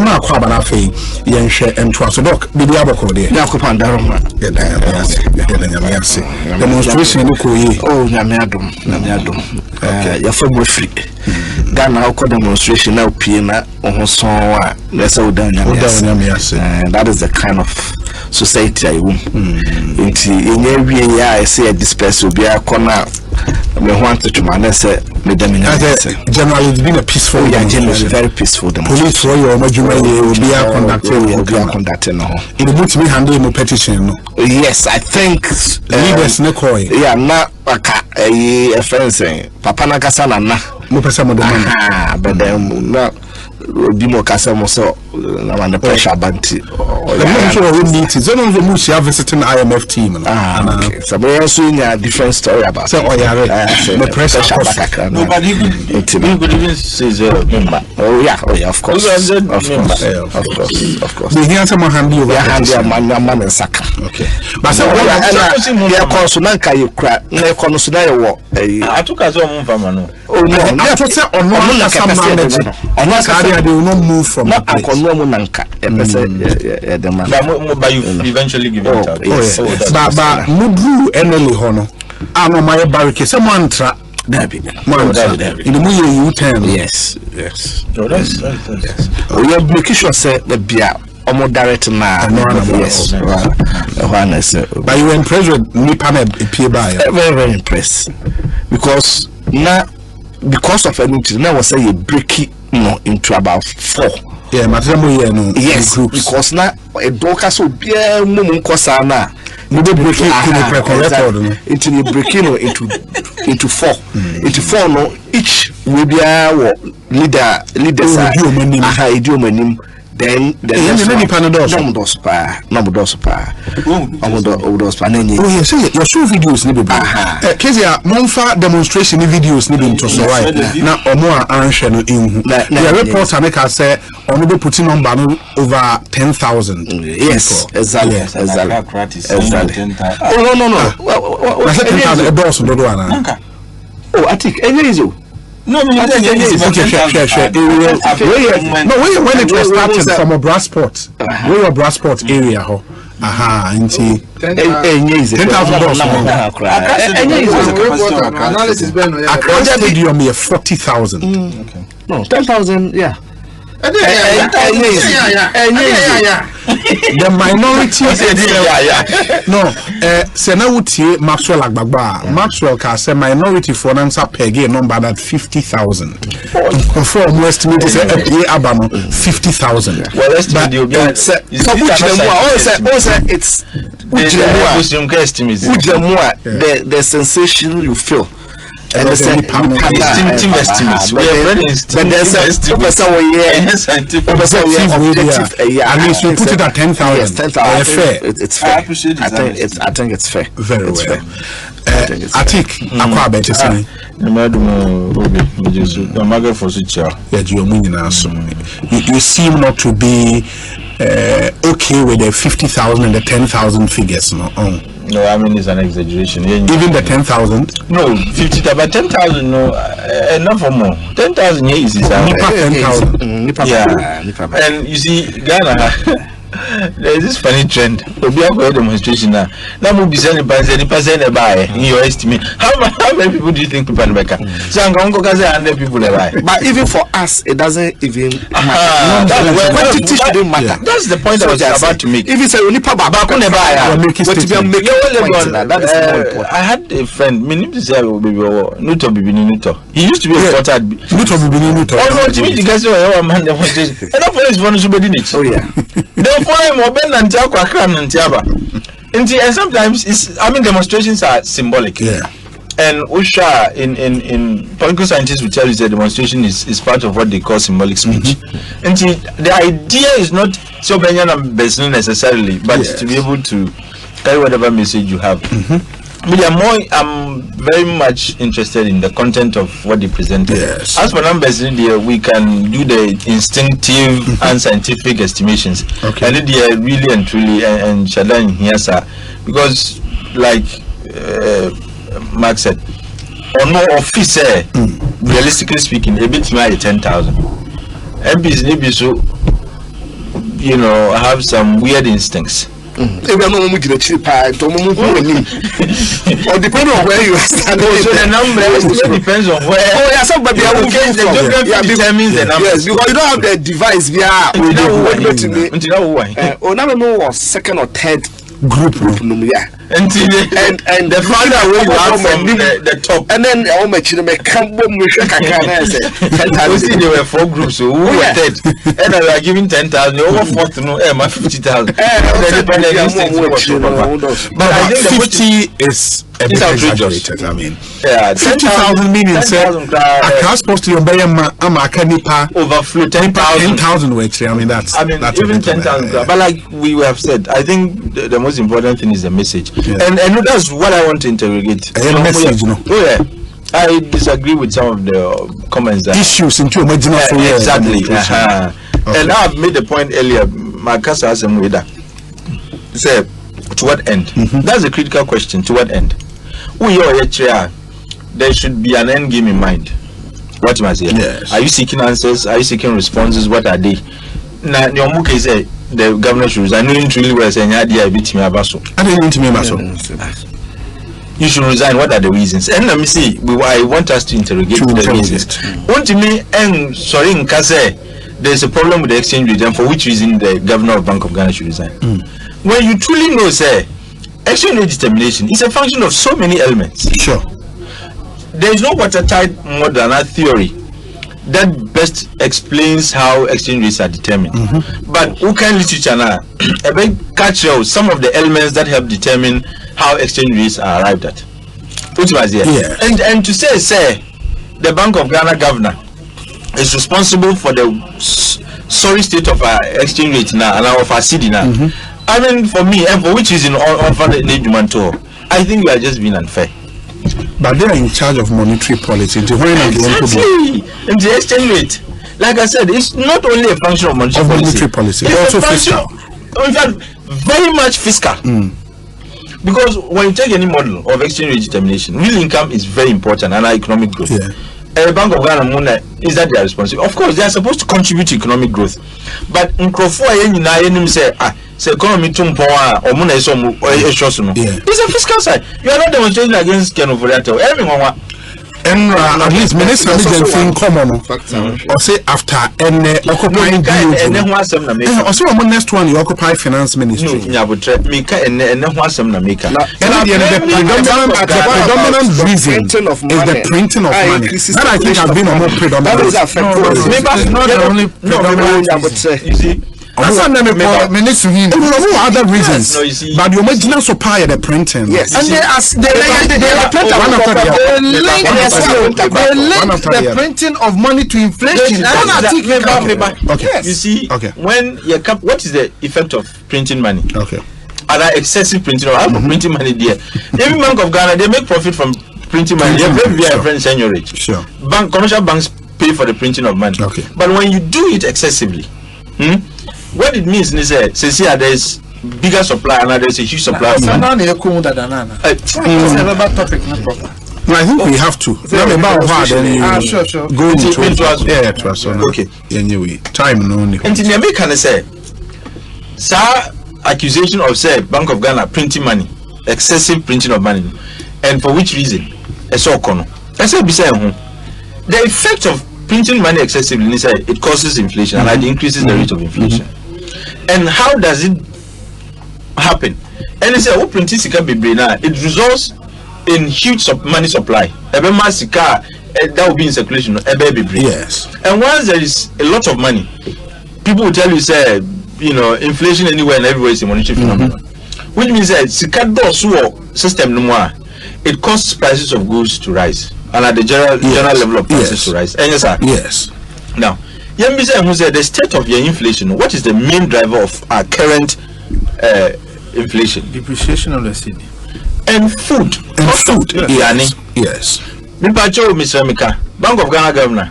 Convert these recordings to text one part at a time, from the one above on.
na akwa ba na fe yen hwe entwa so doc bibi aboko de na akwa ndaroma ya nyame demonstration ni ko yi nyame adom ya fa mo free Ghana ko demonstration na opie na ohoson a na say odan nyame ase that is the kind of society I wom nti enye wie ya say disperse obi akona me want to man say me generally it's been a peaceful generally very peaceful police for your majuma obi conducting no it would me handle no petition no yes I think leaders ne koy na aka a friend saying papa na kasa na mo pesa mo demand but then na obi mo kasa mo so na man the pressure banti I'm sure we need it. So no we should visiting IMF team. Okay. So we also in a different story about. So the pressure back. Nobody could even say member. Oh yeah, of course. Of course. The here some hand you man and saka. Okay. But so we are consonant kai you cry. Na consonant you work. Atuka so mo mfa no. Oh no. I thought say on no some manage. On no carry they will not move from the place. Akono mo nanka. The man. But you eventually give it out. Yes. But mudru enely hono. Ano my barricade someone tra Dabi. In the way you turn. Yes. Oh, that's yes. We are making sure say the beer almost direct now. Yes. But you were impressed with Nipan by very impressed because now because of anything now was say you break it into about 4. Yeah, no. Yes, groups. Because now a doka so be a mumu kosa na. You dey break it into the breaking into 4. Into 4 no each will be a leaders. Idiomanim. Then no pa. Oh yes, your show videos ni be. Kezia monfa demonstration videos ni be into so right. Na omo anhwe no enhu. The reporter make us say omo be putting number over 10,000. Yes, exactly. Oh no. I said 10,000 dollars do ana. Oh, I think any is No, when it was started from a Brassport, we were Brassport area, into $10,000. Across stadium here 40,000. Okay. No, 10,000. Yeah. The minority Senawuti Maxwell Agbagba Maxwell can say minority for an answer peg number that 50,000. From West Mid is Abano 50,000. Well, let's it's the sensation you feel. And the instinctive estimates. We are very instinctive. At least we put it at 10,000. Fair. It's fair. I think it's fair. Very well. Atik, akwa bet is saying. You seem not to be okay with the 50,000 and the 10,000 figures, no? No, I mean it's an exaggeration. Even the 10,000? No, 50, but 10,000, no, enough for more. 10,000 is 10,000. Yeah, and you see, Ghana. There is this funny trend. To be a demonstration now. Now we'll be sending a buy in your estimate. How many people do you think people make? So I'm going to say 100 people buy. But even for us, it doesn't even matter. Quantity shouldn't matter. That's the point I was about to make. If it's a only papa, I had a friend. My name is Nuto Bibini Nuto. He used to be a reporter. Nuto Bibini Nuto. Oh no, Jimmy, the guys who are man demonstration. And for his phone should be in it. Oh yeah. And sometimes demonstrations are symbolic. Yeah. And Usha in political scientists will tell you that demonstration is part of what they call symbolic speech. And the idea is not so necessarily, but to be able to carry whatever message you have. I'm very much interested in the content of what they presented. Yes. As for numbers, we can do the instinctive and scientific estimations. Okay. And they are really and truly and Shadan here, sir, because like Mark said, or no officer, realistically speaking, a bit more 10,000. MPs maybe so you know, have some weird instincts. Depending on where you stand. So the number depends on where. Oh, yeah, somebody the geography determines the number. Yes, because you don't have the device via. Oh, now second or third group. Yeah. And the farther away you are from the top. And then how much you make come see there were 4 groups who were dead. And I were giving 10,000, over 40 no 50,000. But I think 50 is a bit exaggerated. I mean, 50,000 meaning I supposed to obey overflow 10,000 which I mean that's even 10,000. But like we have said, I think the most important thing is the message. And that's what I want to interrogate. Message, Oh yeah, I disagree with some of the comments that issues into original. Exactly. Okay. And I've made the point earlier. My cousin asked him that. Say, to what end? That's a critical question. To what end? There should be an end game in mind. What must say? Yes. Are you seeking answers? Are you seeking responses? What are they? Now, Nyomuke say the governor should resign. I know really well saying I didn't you should resign. What are the reasons? And let me see. I want us to interrogate the reasons. Want me and sorry in Kase, there's a problem with the exchange rate, and for which reason the governor of Bank of Ghana should resign. When you truly know, say, exchange rate determination is a function of so many elements. Sure. There is no watertight model and theory that best explains how exchange rates are determined. But who can literature now a big catch some of the elements that help determine how exchange rates are arrived at. Which was here. Yeah. And to say the Bank of Ghana governor is responsible for the sorry state of our exchange rate now and of our city now. I mean, for me, and for which reason I think we are just being unfair. But they are in charge of monetary policy. Exactly. And the exchange rate, like I said, it's not only a function of monetary policy. It's also fiscal. In fact, very much fiscal. Because when you take any model of exchange rate determination, real income is very important and our economic growth. Yeah. And the Bank of Ghana, is that they are responsible? Of course, they are supposed to contribute to economic growth. But in say economy it's a fiscal side. You are not demonstrating against Ken for that. Everyone and at least minister thing common or say after and occupying also next one you occupy finance ministry. The predominant reason is the printing of money. That I think has been a more predominant. Other reasons, but the original supply the printing. Yes, and they link the printing of money to inflation. Okay. You see, when you what is the effect of printing money? Okay. Are there excessive printing or printing money there? Every Bank of Ghana they make profit from printing money. They pay via French seigniorage. Sure. Commercial banks pay for the printing of money. Okay. But when you do it excessively, what it means is that there is bigger supply and there is a huge supply of money. I think we have to. Sure. Go into it. Okay. Anyway, time no. And in America, they say, sir, accusation of say Bank of Ghana printing money, excessive printing of money, and for which reason? The effect of printing money excessively, it causes inflation and it increases the rate of inflation. And how does it happen? And they say, oh, printing it results in huge money supply. That will be in circulation. Yes. And once there is a lot of money, people will tell you, say, inflation anywhere and everywhere is a monetary phenomenon. Which means that system it causes prices of goods to rise. And at the general level of prices to rise. And yes. Now, who said the state of your inflation, what is the main driver of our current inflation? Depreciation of the city. And food. Yes. Mr. Mika, Bank of Ghana governor.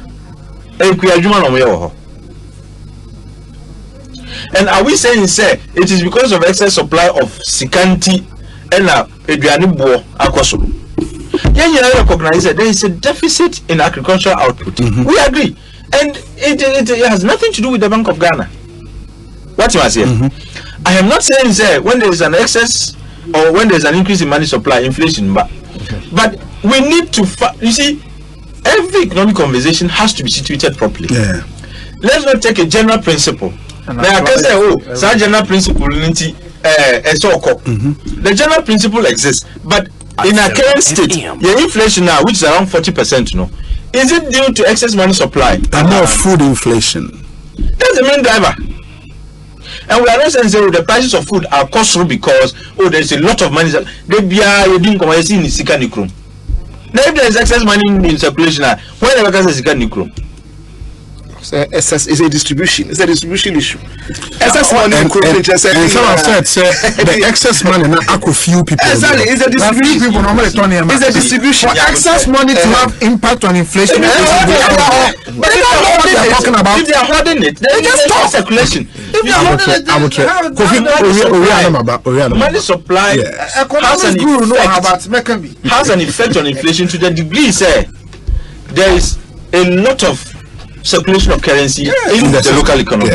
And are we saying, say, it is because of excess supply of sikanti and Adriani Bo Akoso? You recognize that there is a deficit in agricultural output. We agree. And it has nothing to do with the Bank of Ghana. What you are saying? I am not saying say when there is an excess or when there is an increase in money supply, inflation, but we need to you see, every economic conversation has to be situated properly. Yeah. Let's not take a general principle. Now I can say, such general principle the general principle exists, but in our current state, the inflation now, which is around 40%, is it due to excess money supply? And more food inflation. That's the main driver. And we are not saying the prices of food are costly because there is a lot of money. They be doing commercial in Sika Nikrum. Now if there is excess money in circulation, why never can Sika Nikrum? Excess is a distribution. It's a distribution issue. Excess money and some have said the excess money now a few people. Exactly, it's a distribution. People normally turn here. It's a distribution. For excess money to have impact on inflation. But if they are holding it, then just stop circulation. If they are holding it, money supply has an effect on inflation to the degree say there is a lot of circulation of currency in the local economy.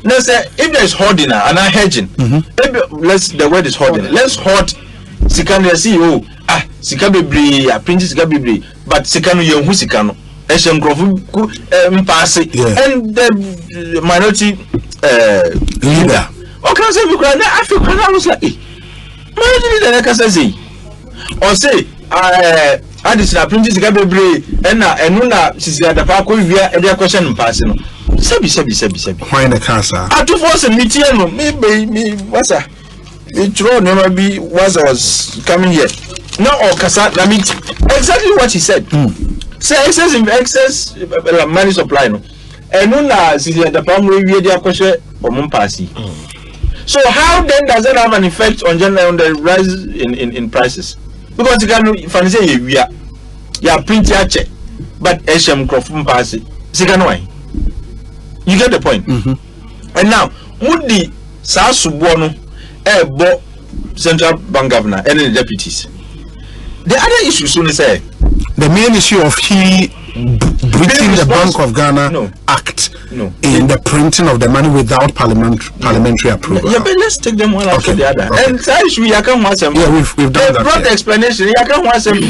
Now say if there is hoarding and hedging, the word is hoarding. Let's hoard Sikano CEO. Sika bebre, print Sika bebre, but Sikano yenhu Sikano. Eshem krofu mpase and the minority leader. Okay, say we cry now Africa now was like minority leader can say or say additional print Sika bebre and na sisi adapa ko wia e dey question mpase no. Sebi. Why the cancer? I do force a meeting no me what's that? It never be was I was coming here. No, Kasa, I mean exactly what he said. Say excess money supply no. And no na sisi adapa mo wia dey question mpase. So how then does that have an effect on the rise in prices? Because you can find say you print your check, but Eshem Crofum pass it. You get the point. And now, Moody Sasubono, Bo Central Bank Governor, and the deputies. The other issue soon say the main issue of breaching the Bank of Ghana Act in the printing of the money without parliamentary approval. Yeah, but let's take them one after the other. And that issue, you can't watch them. Yeah, we've done that. Brought the explanation. You can't watch them.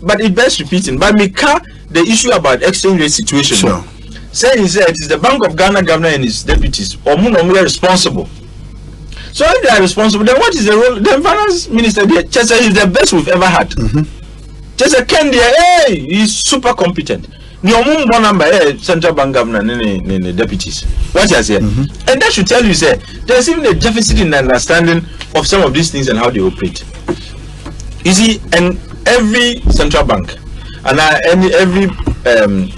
But it bears repeating. But the issue about exchange rate situation. Sure. Say he said it is the Bank of Ghana governor and his deputies or more responsible. So if they are responsible, then what is the role? The finance minister there, Chester is the best we've ever had. Chester Ken there, he's super competent. One number, Central Bank governor and the deputies. What you say? And that should tell you, say, there's even a deficit in understanding of some of these things and how they operate. You see, and every central bank and every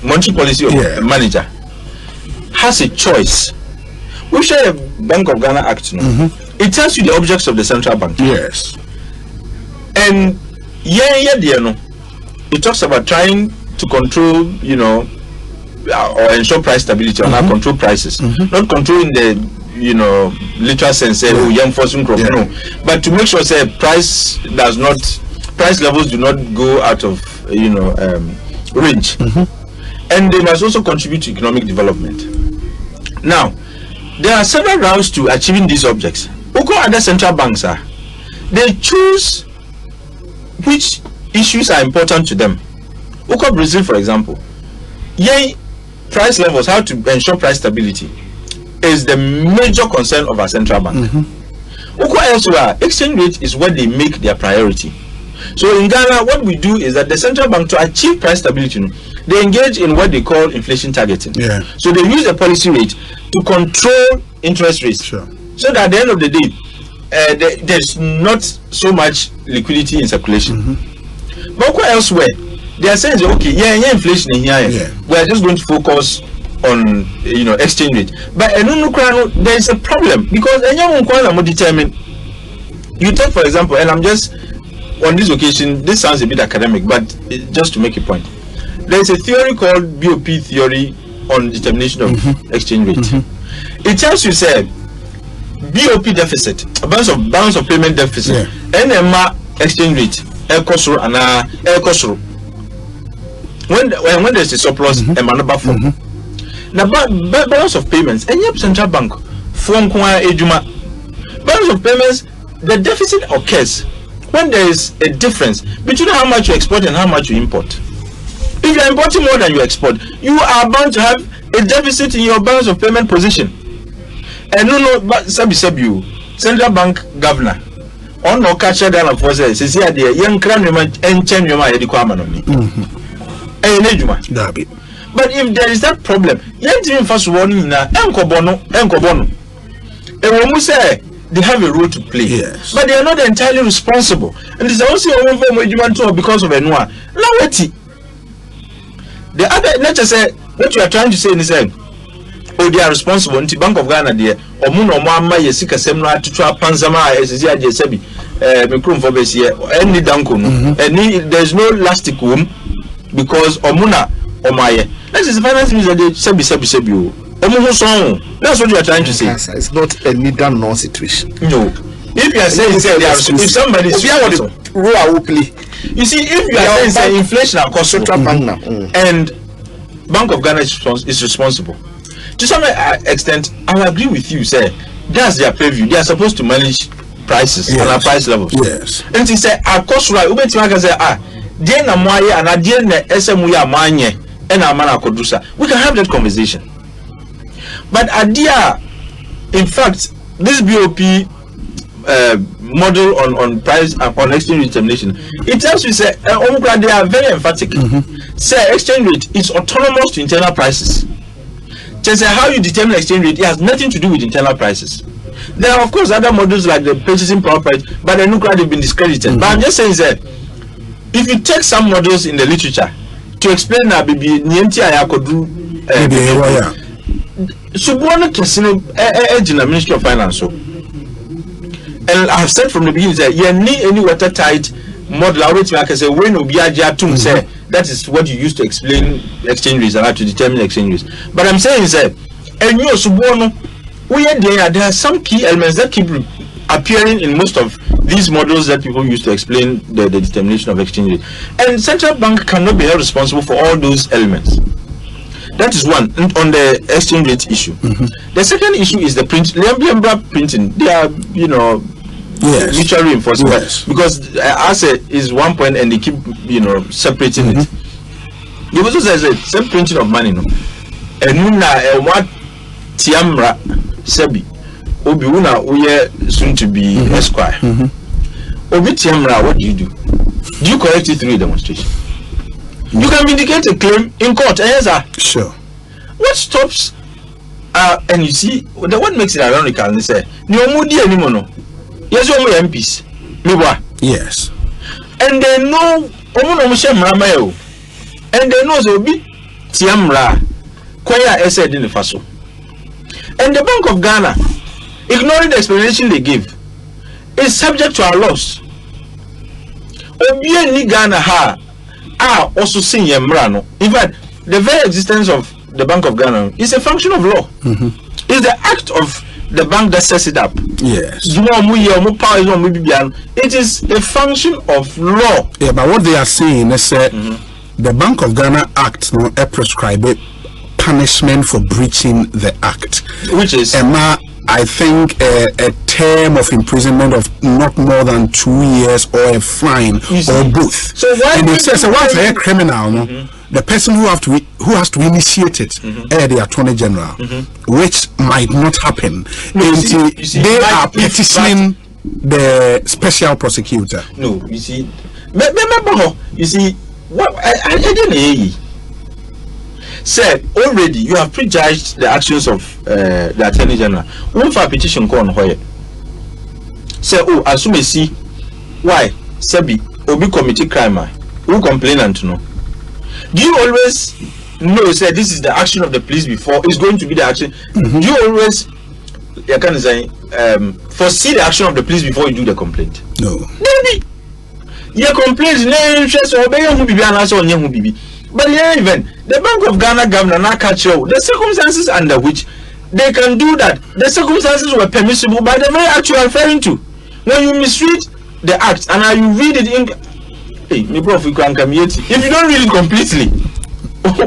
monetary policy manager has a choice. We share a Bank of Ghana Act. It tells you the objects of the central bank. Yes. And it talks about trying to control, or ensure price stability or not control prices. Not controlling the, literal sense, young forcing crop, but to make sure price levels do not go out of, range. And they must also contribute to economic development. Now, there are several routes to achieving these objects. Look at other central banks are. They choose which issues are important to them. Look at Brazil, for example. Price levels, how to ensure price stability, is the major concern of our central bank. Look elsewhere, exchange rate is what they make their priority. So in Ghana, what we do is that the central bank, to achieve price stability, they engage in what they call inflation targeting. So they use the policy rate to control interest rates. Sure. So that at the end of the day, there's not so much liquidity in circulation. But elsewhere, they are saying, okay, inflation in here. We are just going to focus on exchange rate. But there is a problem because determine. You take, for example, and I'm just on this occasion, this sounds a bit academic, but just to make a point, there is a theory called BOP theory on determination of exchange rate. It tells you, say, BOP deficit, balance of payment deficit, NMA exchange rate, Ekosuru and Ekosuru. When there's a surplus, NMA buffer. Now, balance of payments, any central bank phone kwa ejuma. Balance of payments, the deficit occurs when there is a difference between how much you export and how much you import. If you are importing more than you export, you are bound to have a deficit in your balance of payment position. And no, but Sabi, Central Bank Governor, on no catch Ghana for says, is here the young clan and change your mind. But if there is that problem, young team first warning na enkobono. And when we say they have a role to play, yes, but they are not entirely responsible. And it's also a woman because of a noir. Now, the other nature say what you are trying to say is saying, oh, they are responsible. Until Bank of Ghana there, or Muno Mama Yesika Semna to trap Panzama as Sebi, Mikrum for Bessia, any Duncan, and there's no elastic womb because Omuna or Maya. That is the finance minister, Sebi. That's what you are trying to say. It's not a neither nor situation. No. If you are saying if somebody is will play. You see, if you are saying inflation and cost and Bank of Ghana is responsible, to some extent, I will agree with you. Say that's their purview. They are supposed to manage prices and our price levels. Yes. And he say our cost right. We say dear na moye and dear na SMU ya manye and amana kodusa. We can have that conversation. But idea, in fact, this BOP model on price on exchange determination, it tells you say they are very emphatic. Say exchange rate is autonomous to internal prices. Just say how you determine exchange rate, it has nothing to do with internal prices. There are of course other models like the purchasing power price, but they've been discredited. But I'm just saying that if you take some models in the literature to explain that baby Subuana Casino in the Ministry of Finance. And I have said from the beginning that you need any watertight model. I can say when Obiaja say that is what you use to explain exchange rates and how to determine exchange rates. But I'm saying is that and you Subuano, there are some key elements that keep appearing in most of these models that people use to explain the determination of exchange rate. And central bank cannot be held responsible for all those elements. That is one on the exchange rate issue. The second issue is the printing. They are, mutual reinforcement. Yes. Because asset is one point and they keep, separating it. You also say same printing of money, no. And what tiamra sebi obi una uye soon to be esquire. Obi tiamra, what do? Do you correct it through a demonstration? You can vindicate a claim in court. Sure. What stops? And you see, what makes it ironical is say, yes, you MPs. Yes. And they know, and they know so be Tiamra, Koya said in the Faso. And the Bank of Ghana, ignoring the explanation they give, is subject to our laws. Obi ni Ghana ha. Also seeing Yemrano. In fact, the very existence of the Bank of Ghana is a function of law. It's the act of the bank that sets it up. Yes. It is a function of law. Yeah, but what they are saying is the Bank of Ghana Act prescribe punishment for breaching the act, which is I think a term of imprisonment of not more than 2 years or a fine or both. So and it says once a criminal, the person who has to initiate it, the Attorney General, which might not happen until they are petitioning the special prosecutor. No, you see, what I didn't hear you. Said already you have prejudged the actions of the Attorney General. One for a petition go on where say, oh, assume see why Sebi Obi committee crime who complainant no. Do you always know say this is the action of the police before it's going to be the action? Do you always foresee the action of the police before you do the complaint? No. Maybe your complaint no interest or be who be answer on who be. But yeah, even the Bank of Ghana governor now catch you the circumstances under which they can do that. The circumstances were permissible by the very act you are referring to. When you misread the act and you read it in, hey, if you don't read it completely,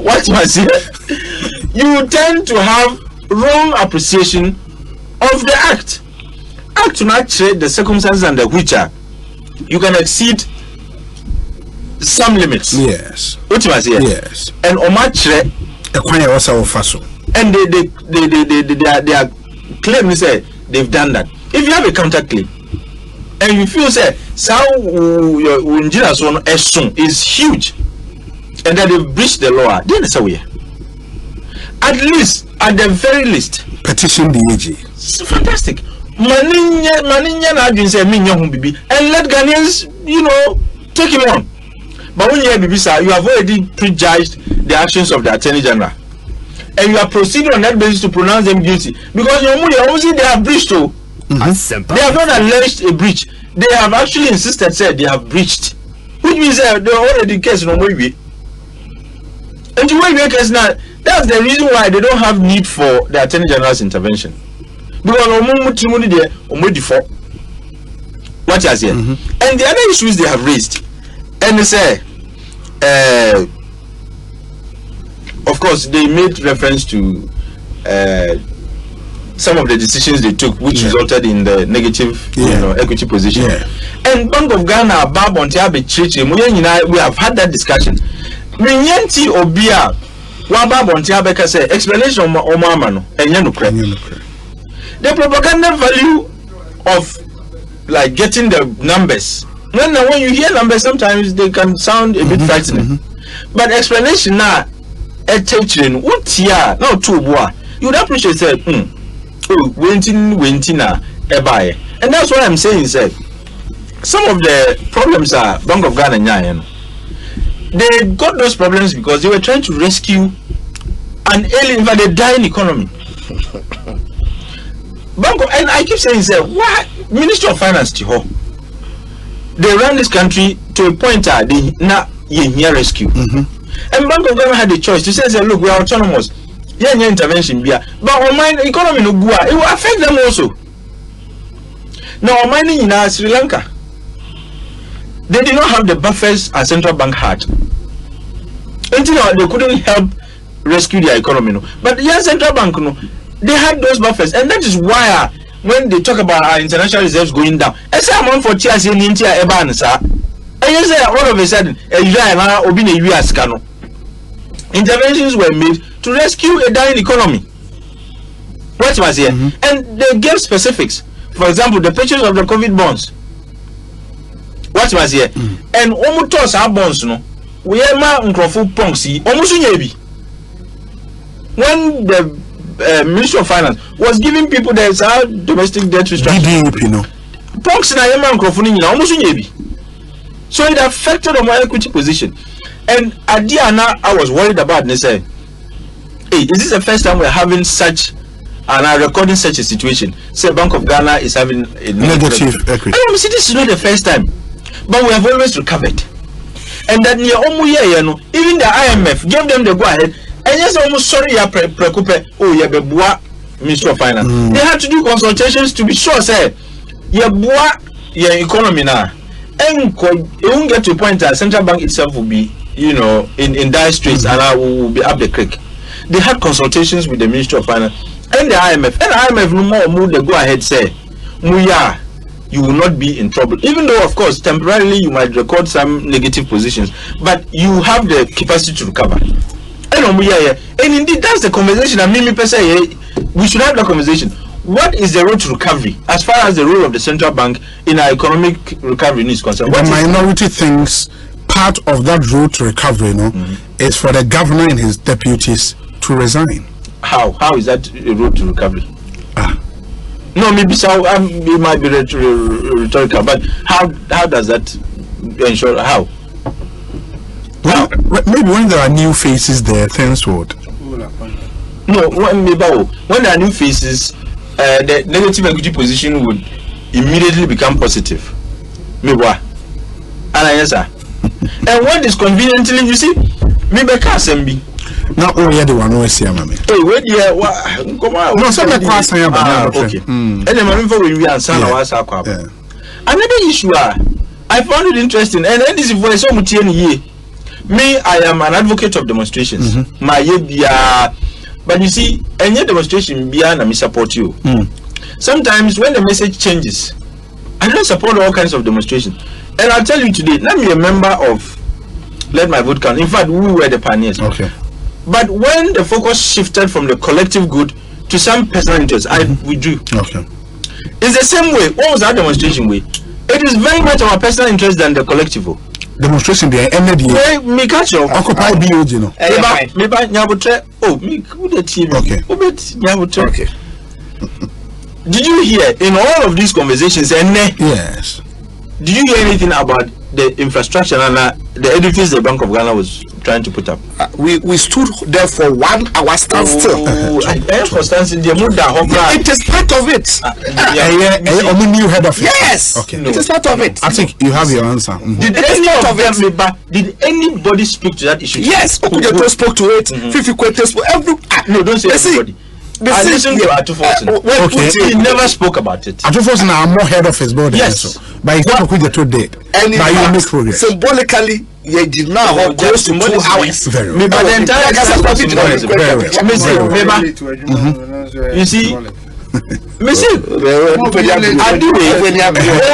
what must say? You tend to have wrong appreciation of the act to not trade the circumstances under which you can exceed some limits. Yes. What was here? Yes. And omatre and they are claiming say they've done that. If you have a counter claim and you feel say your is huge and that they've breached the law, then it's away. At least, at the very least, petition the AG. It's fantastic. Maninya na say and let Ghanaians, take him on. But when you have Bibisa, you have already prejudged the actions of the Attorney General, and you are proceeding on that basis to pronounce them guilty because they have breached. They have not alleged a breach. They have actually insisted, said they have breached, which means they are already case no more. And the way we case now, that's the reason why they don't have need for the Attorney General's intervention. Because what is here? And the other issues they have raised, and they say, of course, they made reference to some of the decisions they took, which resulted in the negative, equity position. And Bank of Ghana, we have had that discussion. Explanation the propaganda value of like getting the numbers. When you hear numbers, sometimes they can sound a bit frightening. But explanation now, a teaching, what here, no two boy, you would appreciate say, waiting na ebaye. And that's what I'm saying, say some of the problems are Bank of Ghana. They got those problems because they were trying to rescue an alien, but a dying economy. And I keep saying, say, what Ministry of Finance, they ran this country to a point that they not here rescue. And Bank of Ghana had the choice to say, look, we are autonomous. Yeah, intervention, but on my economy no go, it will affect them also. Now, on mining in Sri Lanka, they did not have the buffers a central bank had. Until they couldn't help rescue their economy. But the central bank, they had those buffers, and that is why when they talk about our international reserves going down, I say I'm on for tears in India, Eban, sir. And you say all of a sudden, interventions were made to rescue a dying economy. What was here? And they gave specifics. For example, the pictures of the COVID bonds. What was here? And almost our bonds, we are Microphone Ponksi, almost when the Ministry of Finance was giving people the domestic debt restructuring. Ponksi na yema microphone almost so it affected my equity position. And at Diana, I was worried about this. Hey, is this the first time we're having such and I'm recording such a situation? Say Bank of Ghana is having a negative equity. I see this is not the first time, but we have always recovered. And that near even the IMF gave them the go ahead. And yes, almost sorry, Ministry of Finance. They had to do consultations to be sure, say, your economy now. And it won't get to a point that central bank itself will be, in dire straits and will be up the creek. They had consultations with the Ministry of Finance and the IMF. And the IMF no more moved the go ahead, say, you will not be in trouble. Even though, of course, temporarily you might record some negative positions, but you have the capacity to recover. And indeed, that's the conversation. I mean, we should have the conversation. What is the road to recovery as far as the role of the central bank in our economic recovery is concerned? The minority thinks part of that road to recovery, is for the governor and his deputies to resign. How is that a road to recovery? No, maybe so. It might be rhetorical, but how does that ensure? How? Maybe when there are new faces there, things would. No, when there are new faces, the negative equity position would immediately become positive. Maybe. And what is conveniently, you see, maybe can't be. Not only the one who is here, mammy. Hey, wait, come on. No, some class I am. Okay. And then my info will be answered. Another issue, I found it interesting, and this is for so much year. Me, I am an advocate of demonstrations. But you see, any demonstration, I support you. sometimes when the message changes, I don't support all kinds of demonstration. And I'll tell you today, let me a member of Let My Vote Count. In fact, we were the pioneers. Okay. But when the focus shifted from the collective good to some personal interest, I withdrew. Okay. It's the same way. What was our demonstration way? It is very much our personal interest than the collective. Demonstration there, NDA. Me catch you. Occupy BOG, you know. Me ba nyabutre. Oh, me who the team? Okay. Obet nyabutre. Okay. Did you hear in all of these conversations? Yes. Did you hear anything about the infrastructure and the edifice the Bank of Ghana was trying to put up? We stood there for 1 hour standstill. It is part of it. New head office. Yes. Okay. It is part of it. I think you have your answer. Did anybody speak to that issue? Yes. Okujeto spoke to it. Fifi Kwete spoke. No, don't say everybody. I listened to Atufosin. Okay. He never spoke about it. Atufosin are more head of his body. Yes. But it's not Okujeto dead. And but you make progress. Symbolically, you did not hold close to 2 hours. Very well. But the entire you see, there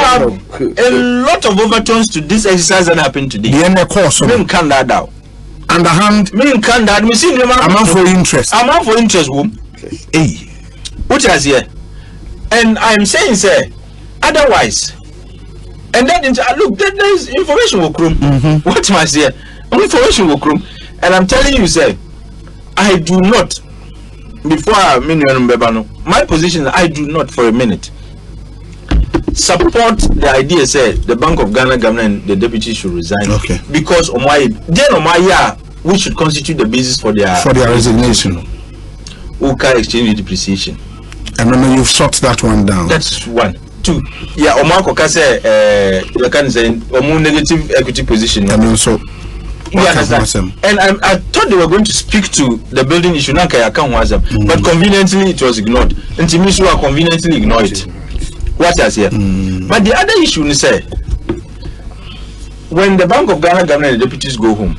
are a lot of overtones to this exercise that happened today. The end course. Underhand. Amount for interest. Amount for interest. Hey. Which is here. And I'm saying, sir, otherwise. And then look, there is information will come. What must here? Information will come. And I'm telling you, sir, I do not. Before I mean my position, I do not for a minute support the idea. Say the Bank of Ghana governor and the deputy should resign. Okay. Because we should constitute the basis for their resignation. Uka exchange depreciation. And then you've shot that one down. That's one. Two. Yeah, Omako Kase you can say negative equity position. And also and I thought they were going to speak to the building issue, but conveniently it was ignored. And Timisua conveniently ignored it. What else here? But the other issue is when the Bank of Ghana governor and the deputies go home,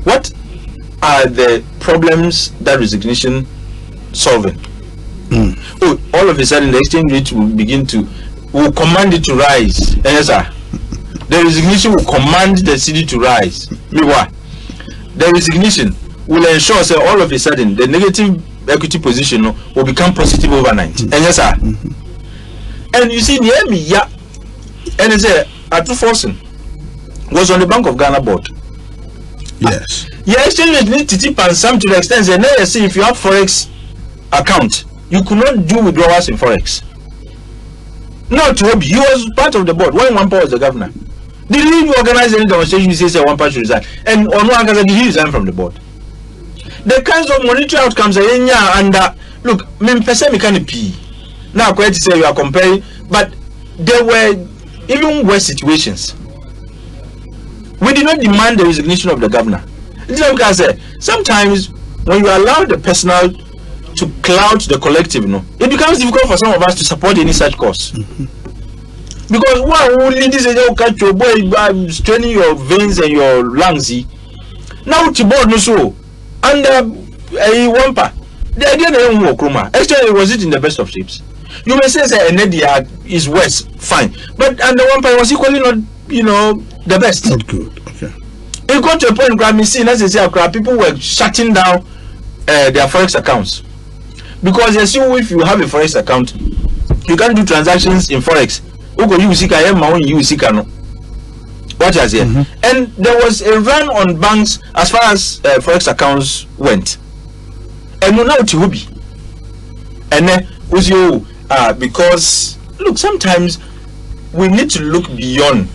what are the problems that resignation solving? Oh, all of a sudden the exchange rate will command it to rise. Yes, sir. The resignation will command the city to rise. The resignation will ensure that all of a sudden the negative equity position will become positive overnight. And yes, sir. And you see, near me, yeah, and it's Atufosin was on the Bank of Ghana board. Yes. Yeah, exchange rate need to tip and some to the extent that now you see if you have forex account, you could not do withdrawals in forex. No, Toby, he was part of the board when Wampa was the governor. Did he organize any demonstration? He says Wampa should resign, and on one hand, did he resign from the board? The kinds of monetary outcomes are in and look, me can't pee. Now, quite to say you are comparing, but there were even worse situations. We did not demand the resignation of the governor. Sometimes when you allow the personal to cloud the collective, it becomes difficult for some of us to support any such cause. Because one only this is catch your boy straining your veins and your lungs. Now to board no so under a wampa. The idea that actually was it in the best of shapes. You may say that Nedia is worse, fine, but under wampa was equally not, the best. Not good. Okay. It got to a point where people were shutting down their forex accounts. Because if you have a forex account, you can't do transactions in forex. What is here? And there was a run on banks as far as forex accounts went. And now it will be. And then because look, sometimes we need to look beyond.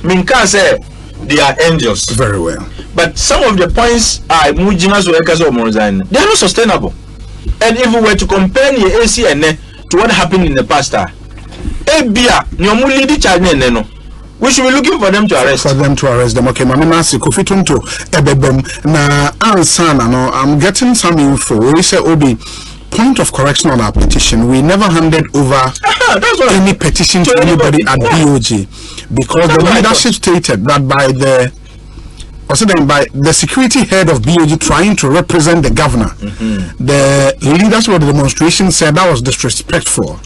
Minka said they are angels. Very well. But some of the points are they are not sustainable. And if we were to compare the AC and to what happened in the past, we should be looking for them to arrest. For them to arrest them. Okay, I'm getting some info. We say Obi, point of correction on our petition. We never handed over any petition to anybody at BOG because the leadership stated that by the also then by the security head of BOG trying to represent the governor. The leaders of the demonstration said that was disrespectful.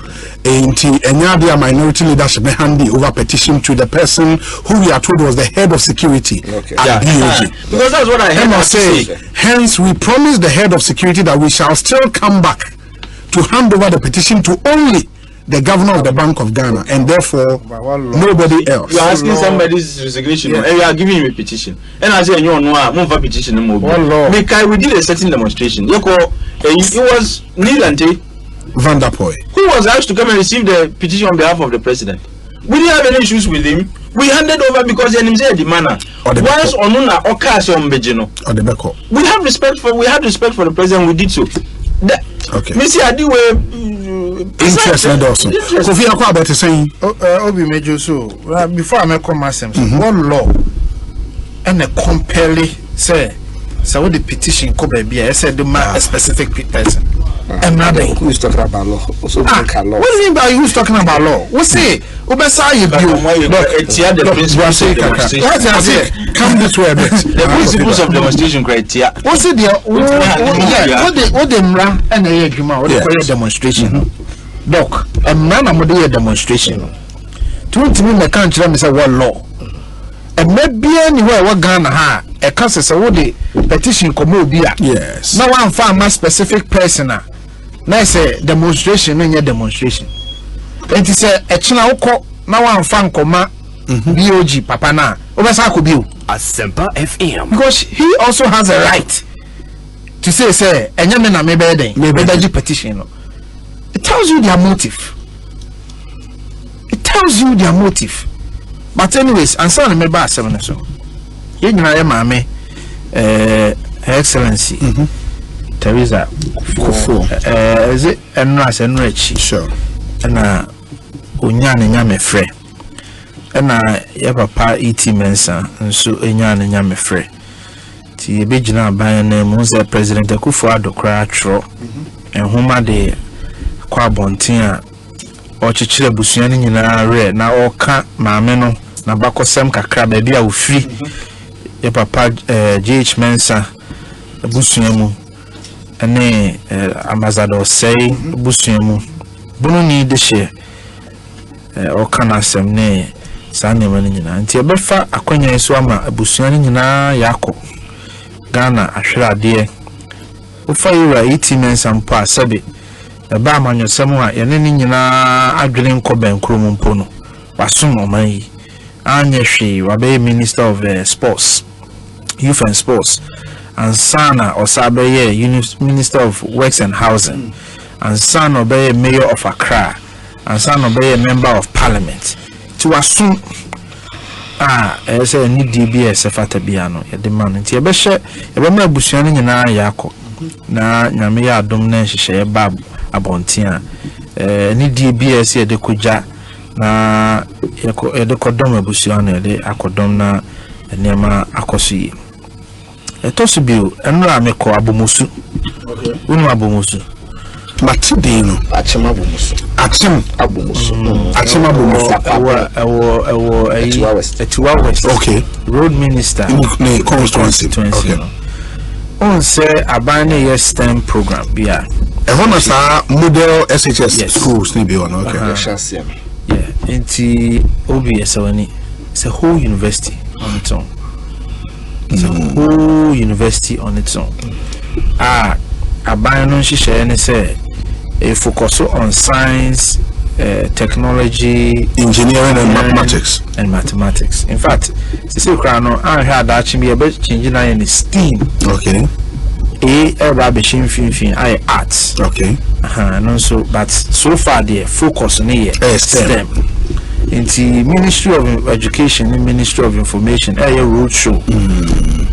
And the minority leadership handy over petition to the person who we are told was the head of security at BOG. Because that's what I heard say. Hence, we promise the head of security that we shall still come back to hand over the petition to only the governor of the Bank of Ghana, and therefore nobody else. You are asking somebody's resignation, and you are giving him a petition. And I say, you know, I'm for petition. We did a certain demonstration. It was Neil Van der Poy, who was asked to come and receive the petition on behalf of the president. We didn't have any issues with him. We handed over because the name said the manner. Once Onuna Okasi Ombejino. We have respect for the president. We did so. Okay. Missy Adiwe interested also. Kofi Akwa about saying Obi Mejo so before I make comments one law and a compelling say so the petition could be I said a specific person. Another who is talking about law. Also what do you mean by who's talking about law? What say Obesa you come this way a bit. The principles of demonstration criteria. What's it there? What the mra and a juma what the demonstration. Doc, a man I'm doing a demonstration. 20 minutes I can't tell me say what law. And maybe anywhere what Ghana ha a council say what the petition come bia. Yes. Now one find my specific person. Now say demonstration and your demonstration. And he say a china oko now one fan koma BOG papa na obesa ko biu Asempa FM because he also has a right to say enya me na me be den me be petition no. It tells you their motive. It tells you their motive. But anyways, answer me ba asem so. Ye nyina ye maame Her Excellency Teresa Kofo is it enras enrechi sure na onyane nyame frɛ na ya papa iti mensa nso enyane nyame frɛ ti ebegina aban na mu se President Akufo-Addo kra atro enhoma de kwa bonten a ɔkyekyere busua ne nyinaa re na ɔka maame no na bakosem kakra ba bia ofiri ya papa GH Mensa busua mu ene Ambassador Sei busua mu bunu ni de hye ɔka na asɛm ne saa nneɛma no nyinaa nti ɛbɛfa akwanya so ama abusua no nyinaa yakɔ Ghana ahwerade ofa yura iti mensa mpo asabe eba amanyosɛm a yɛne ne nyinaa adwene nkɔbɛn kromo mpo no wasom ɔman yi anya hwe wabɛyɛ Minister of Sports, Youth and Sports, and sana osabeye Minister of Works and Housing, and son obey Mayor of Accra, and son obey a Member of Parliament. To assume as a need DBS Fatabiano, a demand in Tiabesha, a woman busiani na yako, na Namia dominance share bab abontia, need DBS de kuja na de kodoma busiane de akodomna nema akosi. Etosibio enra meko abomusu. Okay. Unu abomusu. Matidino. Achema abomusu. Achim abomusu. Achim abomusu. Etiwa West. Okay. Road Minister. In constituency. Okay. On say abane yes STEM program bia. Ehona sa model SHS schools ni bi on. Okay. Yeah. Inti OBS wani. It's a whole university on its own. It's a whole university on its own. Abandon she say a focus on science, technology, engineering and mathematics. In fact, I had that changing in STEAM. Okay. I arts. Okay. And also, but so far the focus on STEM. In the Ministry of Education and Ministry of Information, a road show.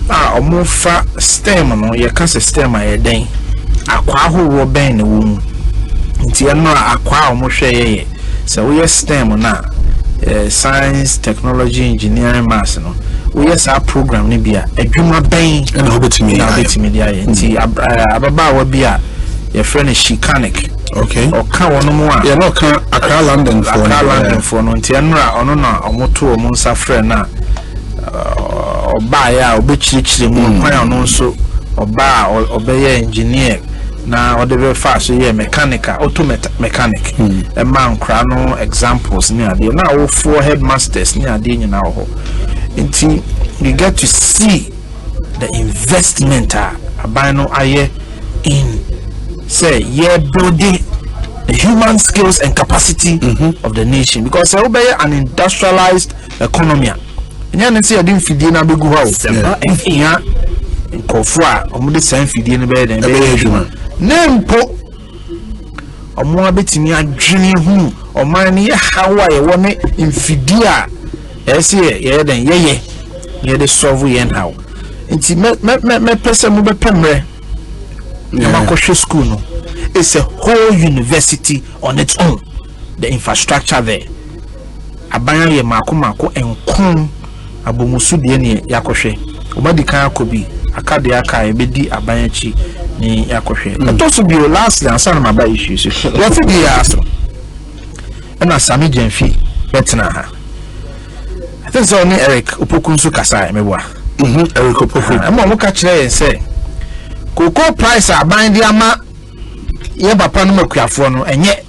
Omofa STEM no ye can say STEM a den. Akwa ho wo ben na wo mu. Nti no akwa omohwe ye. So we STEM na science, technology, engineering, maths no. We sa program ni bia adwuma ben na obetimi dia ye. Nti ababa wa bia ye friend Shikanik. Okay. Oka wono mu a. Ye no ka Accra London for no nti enra ono na omoto omo nsa frɛ na oba ya obechirichiri mu kwan no so oba obeye engineer na odebe fa so ye mechanical mechanic e man kra no examples ni ade na wo four headmasters ni ade nyina ho nti you get to see the investment abano aye in say ye building the human skills and capacity of the nation, because there will be an industrialized economy. And you see, I didn't feed in a big house. And here in Kofua, or the same feed in bed and name po or more bit in your dreaming who or mine how I want it in Fidia. Yes, yeah, then yeah, the Soviet how. It's me person move pemre. Yamakoshe school no. It's a whole university on its own. The infrastructure there. Abanya ye mako enkon abomusu de ne yakoshe. Omadi kan akobi akade aka ebedi abanya chi ni yakoshe. But also be lastly answer na maba issues. What fi be aso. Na Sami Jenfi betna ha. I think so ni Eric Opokunsu kasa mebwa. Eric Opoku. Ama mo ka kire say cocoa price abandi ama ye papa no makuafo no enye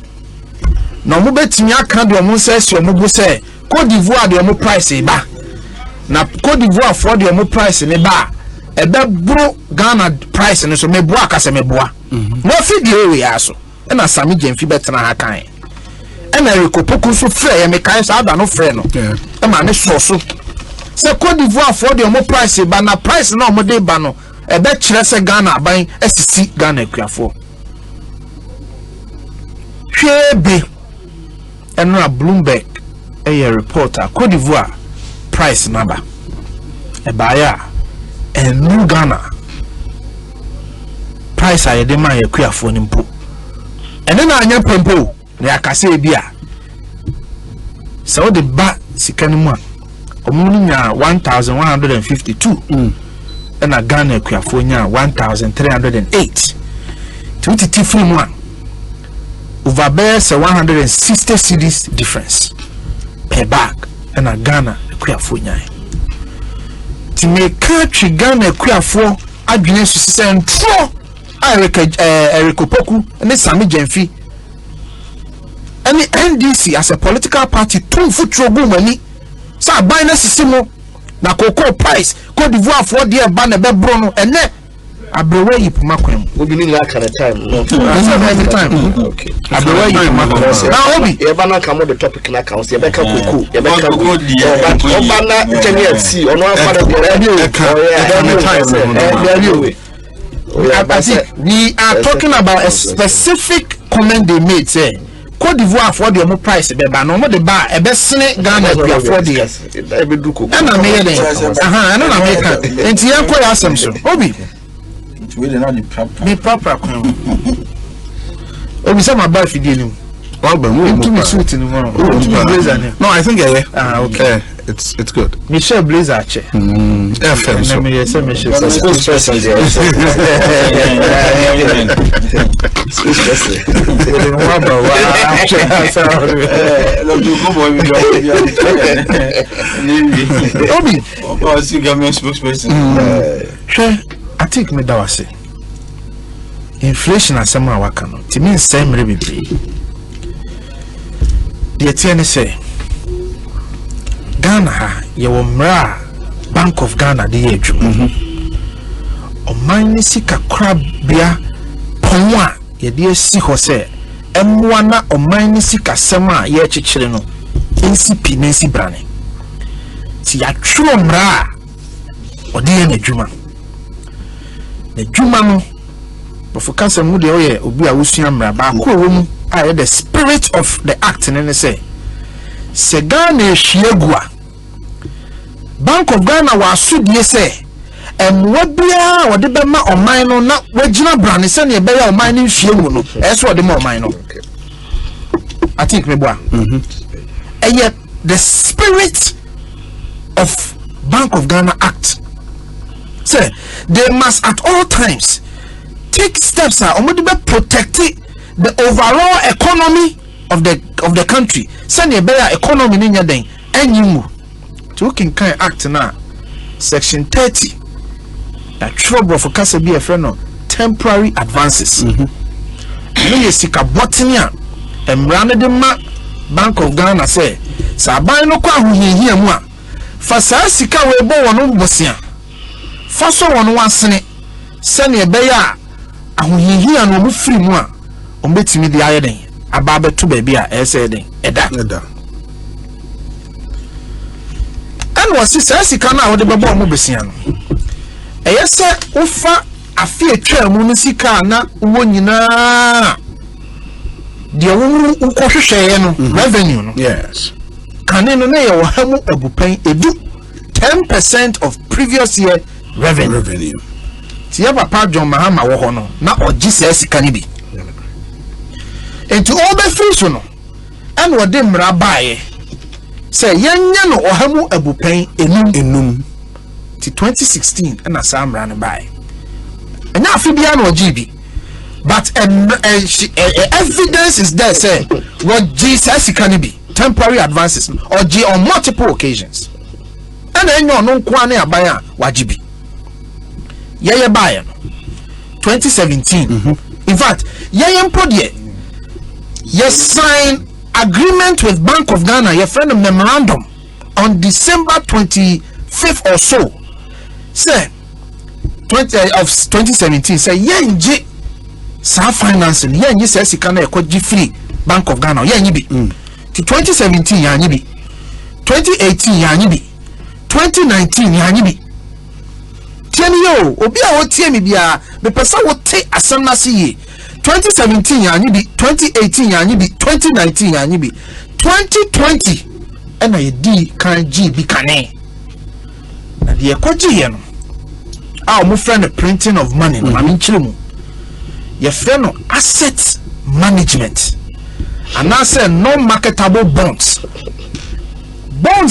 na mo betimi aka de omo nsesi omo bu se Cote d'Ivoire de omo price ba na Cote d'Ivoire for de omo price ne ba ebe bro Ghana price ne so meboa akase meboa no fi de we aso na Sami Jenfi betena ha kan na Ekopoku so frɛ ye me kan sa ada no frɛ no e ma ne so se Cote d'Ivoire for de omo price ba na price na omo de ba no ebe kyerɛ se Ghana aban asisi Ghana akuafo Shebe and a Bloomberg a reporter Cote d'Ivoire price number a buyer and new Ghana price I demand a queer phone impo and then I am pempo the akase bia so the bat sikanuma omunya 1152 and a Ghana queer phone 1308 to film one over bears 160 cedis difference per bag and a Ghana Kuafunya. To make country Ghana Kuafo, Adrian Susan Pro Eric Opoku and the Sami Jenfi. And the NDC as a political party, 2 foot trouble money. So I buy Simo na cocoa price, Cote d'Ivoire for dear Banner Bruno and then I brew you Maquem. We believe that kind of time. No, every time. Okay. I brew you Maquem. Now, Obi, you're gonna come with the topic in accounts. You're back up with cool. You're back up with Obana, see, or no father, we are talking about a specific comment they made. Say, Cote d'Ivoire for the more price, but no more the bar, a best Ghana for the years. And I'm here. And I'm American. And Tianko Assumption. Obi. We are not the proper. Me proper. Oh, we saw my wife dealing. To be suit in the morning. No, I think okay. It's good. Michelle Blazer che. FM. Let me say Michelle. I think me that was it. Inflation asema waka no. Ti mean same bebre. The tiene say Ghana ha ye wo mra Bank of Ghana de ye dwum. O man ni sika krabia ponwa ye de si ho se emwa na o man ni sika sema ye chichire no. NCP nensi brane. Ti ya tro mra o de ye na dwuma. The Jumano of cancer mood obi a wusua mra ba ko wom a the spirit of the act and say Ghana hwiegua Bank of Ghana wa asudie say emwa bia wo de be ma oman no na wagina brane se ne be ya oman no hwiegu no eso wo de ma oman no I think me boa the spirit of Bank of Ghana act say they must at all times take steps to protect the overall economy of the country. Send a better economy in your day. And you to can kind act now. section 30 that trouble for kasa be a friend of temporary advances no ye sika botania emrane de ma Bank of Ghana say sa ban no kwa ahohihia mu a fa sa sika we bo wono bosia fa so wono wasene se ne be ya ahohihia no mu firi mu a ombetimi de aye den aba beto ba bia ese den eda an wasi sa sika na wo de bebo mo besia no eyese ufa afi etwa mu no sika na wo nyina de wo ukohwehweye no revenue no yes kane no na ye wo hamu abupan edu 10% of previous year revenue tiya papa John Mahama wo ho no na ogi sa sika ni bi enti all the free so no an wo de mra baaye say yenya no ohamu abupan enum ti 2016 na sa mra no baaye enya afi bia no ogi bi but evidence is there say what Jesus can be temporary advances or G on multiple occasions and then you no kwa na abaya wajibi ye buy 2017 in fact ye employee ye sign agreement with Bank of Ghana your friend memorandum on December 25th or so say 2017 say ye nje sa financing ye nyi se sika na ekoji free Bank of Ghana ye nyi bi ti 2017 ya nyi bi 2018 ya nyi bi 2019 ya nyi bi tieni yo obi a wotie mi bia be pesa wote asem na se ye 2017 ya nyi bi 2018 ya nyi bi 2019 ya nyi bi 2020 ena ye di kan gi bi kane na de ekoji ye no a mo friend printing of money no ma min chire mu your friend no asset management and I say non-marketable bonds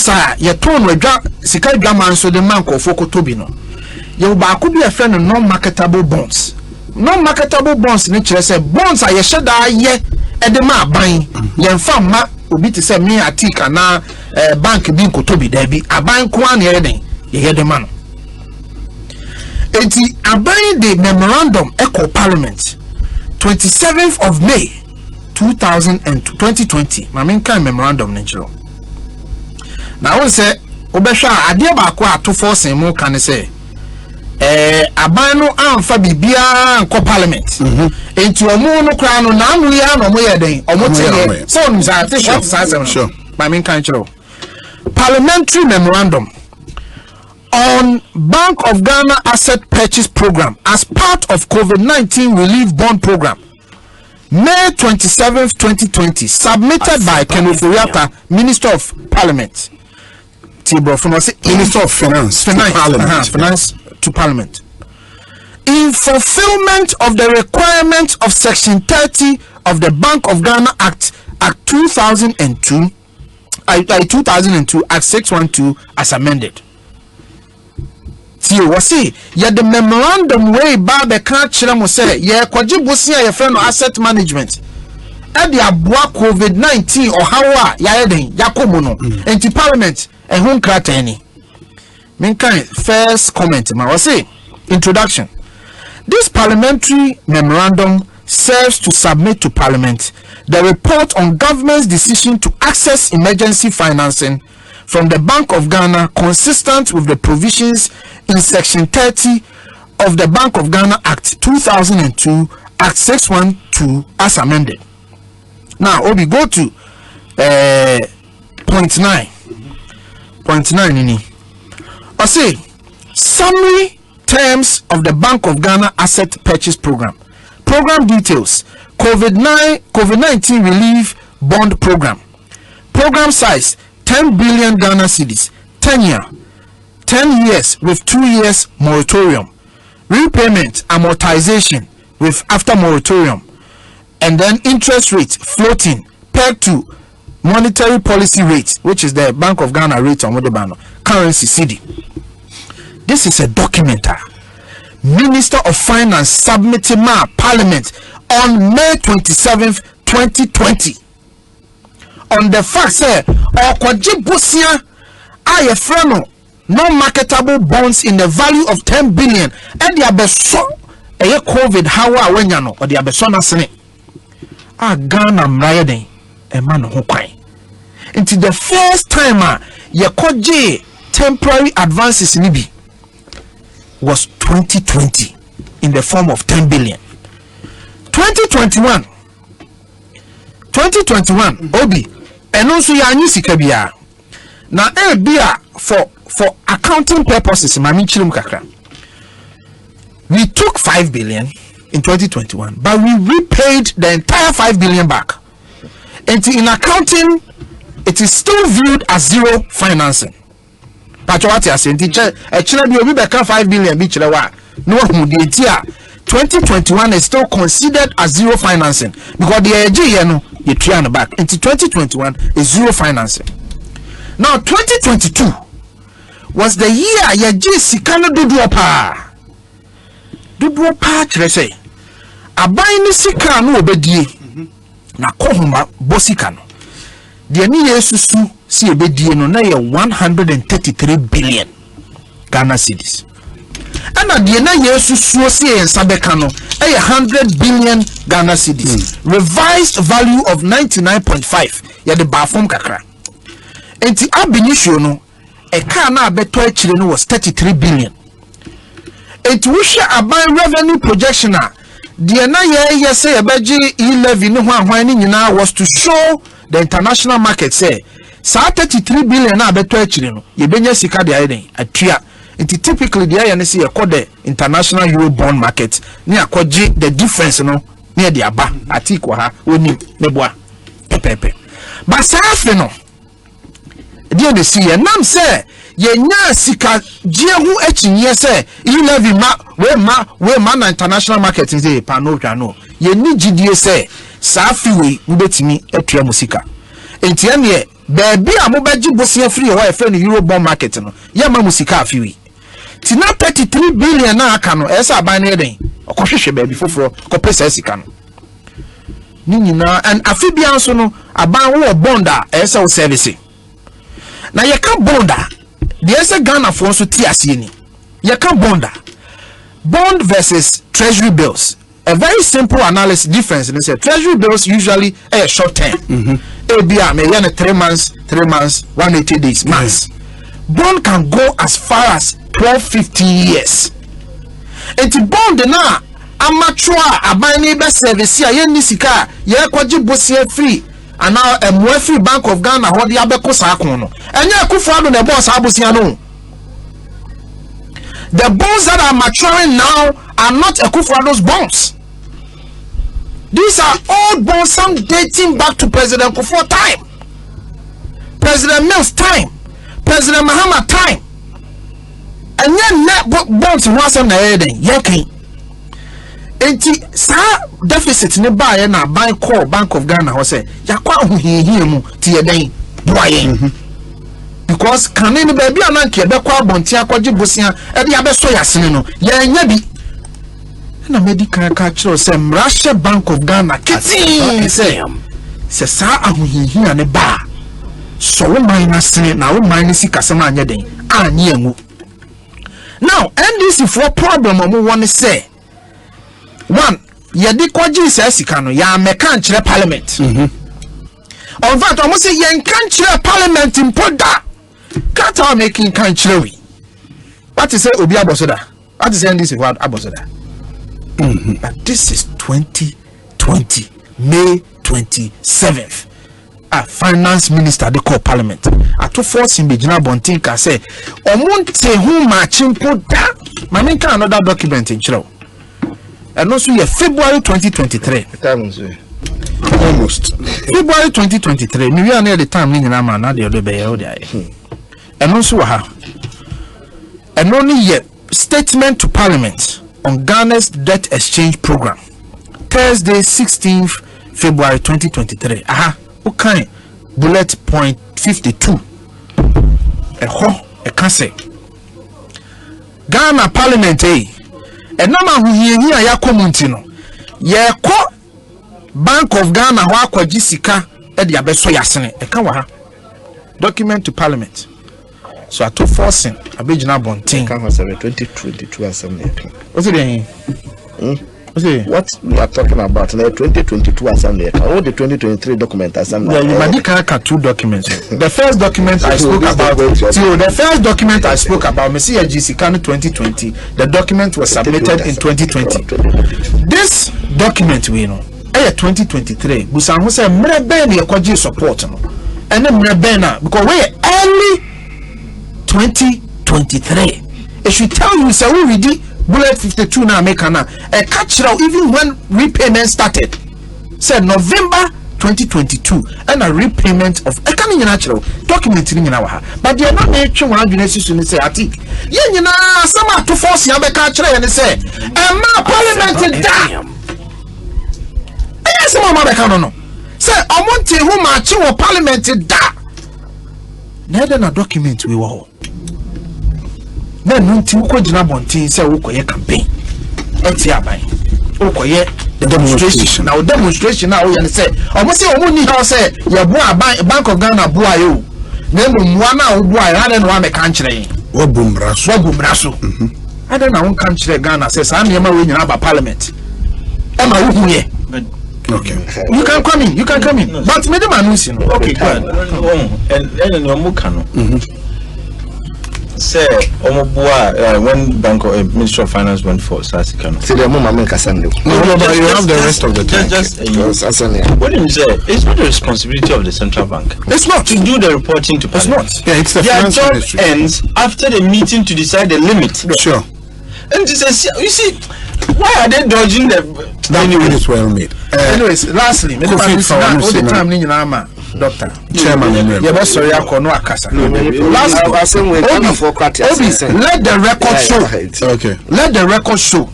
are your tone with sika drama so the man ko foko tobi no you ba could be a friend of non-marketable bonds ni kire say bonds are your shada ye e de ma ban ye mfa ma obi ti say me atika na bank bi ko tobi da bi aban ko an ye den ye de ma no enti aban the memorandum eco parliament 27th of May 2020 my main kind memorandum nchiro na won say obehwa ade ba ko ato force mu kan say aban no amfa bibia nko parliament enti omo no kra no na anu ya no mo ye den omo teye so on za te sure my main kind nchiro parliamentary memorandum on Bank of Ghana Asset Purchase Program as part of COVID-19 Relief Bond Program, May 27th, 2020, submitted by Kenneth Oriata, Minister of Parliament. Minister of Finance to Parliament. In fulfillment of the requirements of Section 30 of the Bank of Ghana Act 2002, Act 612 as amended. You see, ya the memorandum way ba be kan kire mo say ye kwaji bosia ye friend asset management e de aboa COVID-19 or hawa ya den yakomo no enti parliament e hun krata ni min kan first comment ma we say introduction. This parliamentary memorandum serves to submit to parliament the report on government's decision to access emergency financing from the Bank of Ghana consistent with the provisions in Section 30 of the Bank of Ghana Act 2002, Act 612 as amended. Now, we go to point 9. Point 9 in I say, summary terms of the Bank of Ghana Asset Purchase Program. Program details, COVID-19 Relief Bond Program. Program size, 10 billion Ghana cedis, 10 years with 2 years moratorium, repayment amortization with after moratorium, and then interest rate floating pegged to monetary policy rate, which is the Bank of Ghana rate on Modebano currency CD. This is a document. Minister of Finance submitted my Parliament on May 27th, 2020. On the fact say okwaji bosia aye frano non-marketable bonds in the value of 10 billion and the abeso a COVID hawa wenyano or the abeso na sene Ghana mrayeden e man ho kwan into the first time ye koje temporary advances ni bi was 2020 in the form of 10 billion 2021 obi eno so ya anyi sika bia na bia for accounting purposes mami chirim kakra we took 5 billion in 2021 but we repaid the entire 5 billion back and in accounting it is still viewed as zero financing patwati asenti chira bi obi beka 5 billion bi chira wa no hu de tia 2021 is still considered as zero financing because the AG here no you try on back into 2021 is zero financing. Now 2022 was the year ya sikano dudu pa kire say aban ni sika no obedie na kohoma bosika no de ni yesusu si obedie no na ye 133 billion Ghana cedis. And the na yesusu si ensabeka no 100 billion Ghana cedis. Revised value of 99.5 ya de bafom kakra. Enti abinisho no e ka na abeto akire no was 33 billion. Enti wo hwe aban revenue projection a de na ye say ebeji e-levy no hwan ni nyina was to show the international market say sa 33 billion na abeto akire no ye benya sika de ayeden atua. It typically the INC called the international euro bond market near koji the difference no near the aba atiko ha oni meboa pepepe but safe no dia de see nam say ye nya sika gie hu achinye say you levy we ma na international market say pa no twa no ye ni gidie say safe we mbetimi atua musika entia ne baabi a mo beji bosia free ho e fe no euro bond market no ye ma musika afiwi tina 33 billion na aka no esa aban na eden okohwehwe baabi foforo kopesa sika no ni nyina and afibia nso no aban wo bond a esa wo service na ye ka bond a de esa Ghana for nso ti ase ni ye ka bond versus treasury bills. A very simple analysis difference in say treasury bills usually a short term ebia me yan 3 months 180 days months. Bond can go as far as 12-15 years. Enti bond na amateur abani be service ya yen nisika ye kwaji bosie free and now a free Bank of Ghana ho de abeko sa akon no enye akufo na boss abosia no. The bonds that are maturing now are not Akufo-Addo's bonds. These are old bonds, some dating back to President Kufuor time, President Mills time, President Mahama time. And yet net bonds was on the head yanking. Enti sa deficit ne buy na buy call Bank of Ghana ho say yakwa hu mu ti yeden boyen. Because can any baby ananke be kwa bontia kwaji bosia e de abeso yasene no ye nya bi na medical culture say Russia Bank of Ghana kiti say sa ahuhihia ne ba so wo minus na wo minus kasama anya den anye enwu. Now NDC for problem omo won say one ye de kwaji sika no ya meka nkyere parliament on fact omo say ye nka nkyere parliament impoda Kata making country. What is it? Obi Abosoda. What is this? What Abosoda? But this is 2020, May 27th. A finance minister they call parliament. I to force him Bejina Bontinka say, Omonte who matching put that. Maminka another document in Chilo. And also February 2023. Almost February 2023. We are near the time in Namana the other day. And also and only yet statement to Parliament on Ghana's debt exchange program. Thursday 16th February 2023. Okay. Bullet point 52. A cancer. Ghana Parliament and nama who here ya community no. Ye ko Bank of Ghana wa kwa jisika e de abeso yasene. E kan wa ha. Document to Parliament. so ato forcing abegina bonten can have 2022 assembly. what's it What we are talking about now 2022 assembly. All the 2023 document assembly. Yeah, you might have two documents. The first document I spoke about. The first document I spoke about, me see a GC 2020. The document was submitted in 2020. This document we know, 2023. Busan who say mrebe ni ekoji support no. And then mrebe na because we early 2023. It should tell you say we ready. Bullet 52 now make a catch now even when repayment started said November 2022 and a repayment of a coming natural document in our but they are not making one genesis in say atik you know some to force you catch and say parliament damn yes no say I want to who march parliament da neither na document we were na nunti uko jina bontin say ukoye campaign enti aban ukoye the demonstration now demonstration now you say almost say omo ni how say ya bo aban Bank of Ghana bo ayo na mmua na wo ayo ade no ameka nkyere wo bumra so ade na won kan kyere Ghana say sa na ma we nyina ba parliament e ma wo huye. Okay, you can come in no. But me dem announce no okay good and no mo kan no say when Bank of Ministry of Finance went for Sasikano. See the moment make a no, but you have the rest of the time. What do you say? It's not the responsibility of the central bank. It's not to do the reporting to Parliament. It's not. Yeah, it's the their finance job ministry. ends after the meeting to decide the limit. Sure. And this is, you see, why are they dodging the? Anyway, it's well made. Anyways, lastly, all the time Doctor Chairman, sorry, I call no akasa. Let the record show. Okay. Let the record show.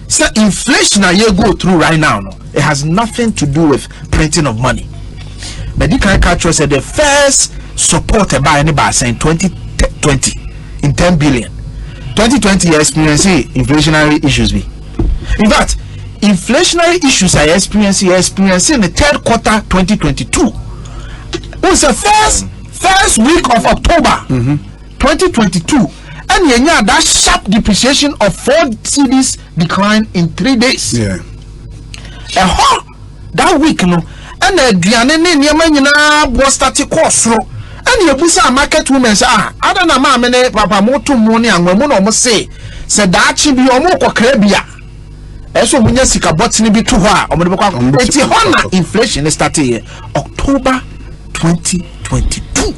So inflation you go through right now, no, it has nothing to do with printing of money. But the kind of said the first supported by anybody saying 2020 in 10 billion. 2020 experiencing inflationary issues be. In fact, inflationary issues I experiencing in the third quarter 2022. It was the first week of October 2022, and that sharp depreciation of 4 cedis decline in 3 days. Yeah. That week, no, and the Diane was starting course. And you push a market women say, I don't know, mamma, papa, more to money, and women almost say, said that she be almost a crabia. Eso munya sika botini bi to ho a omode bekwa enti ho na inflation started here October 2022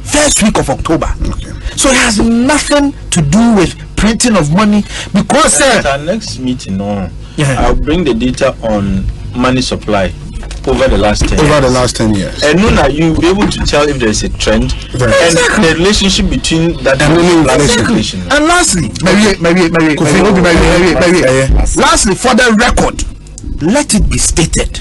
first week of October. Okay. So it has nothing to do with printing of money because at our next meeting I'll bring the data on money supply over the last 10 years. And Nuna, you'll be able to tell if there's a trend and the relationship between that and inflation. And lastly, lastly, for the record, let it be stated.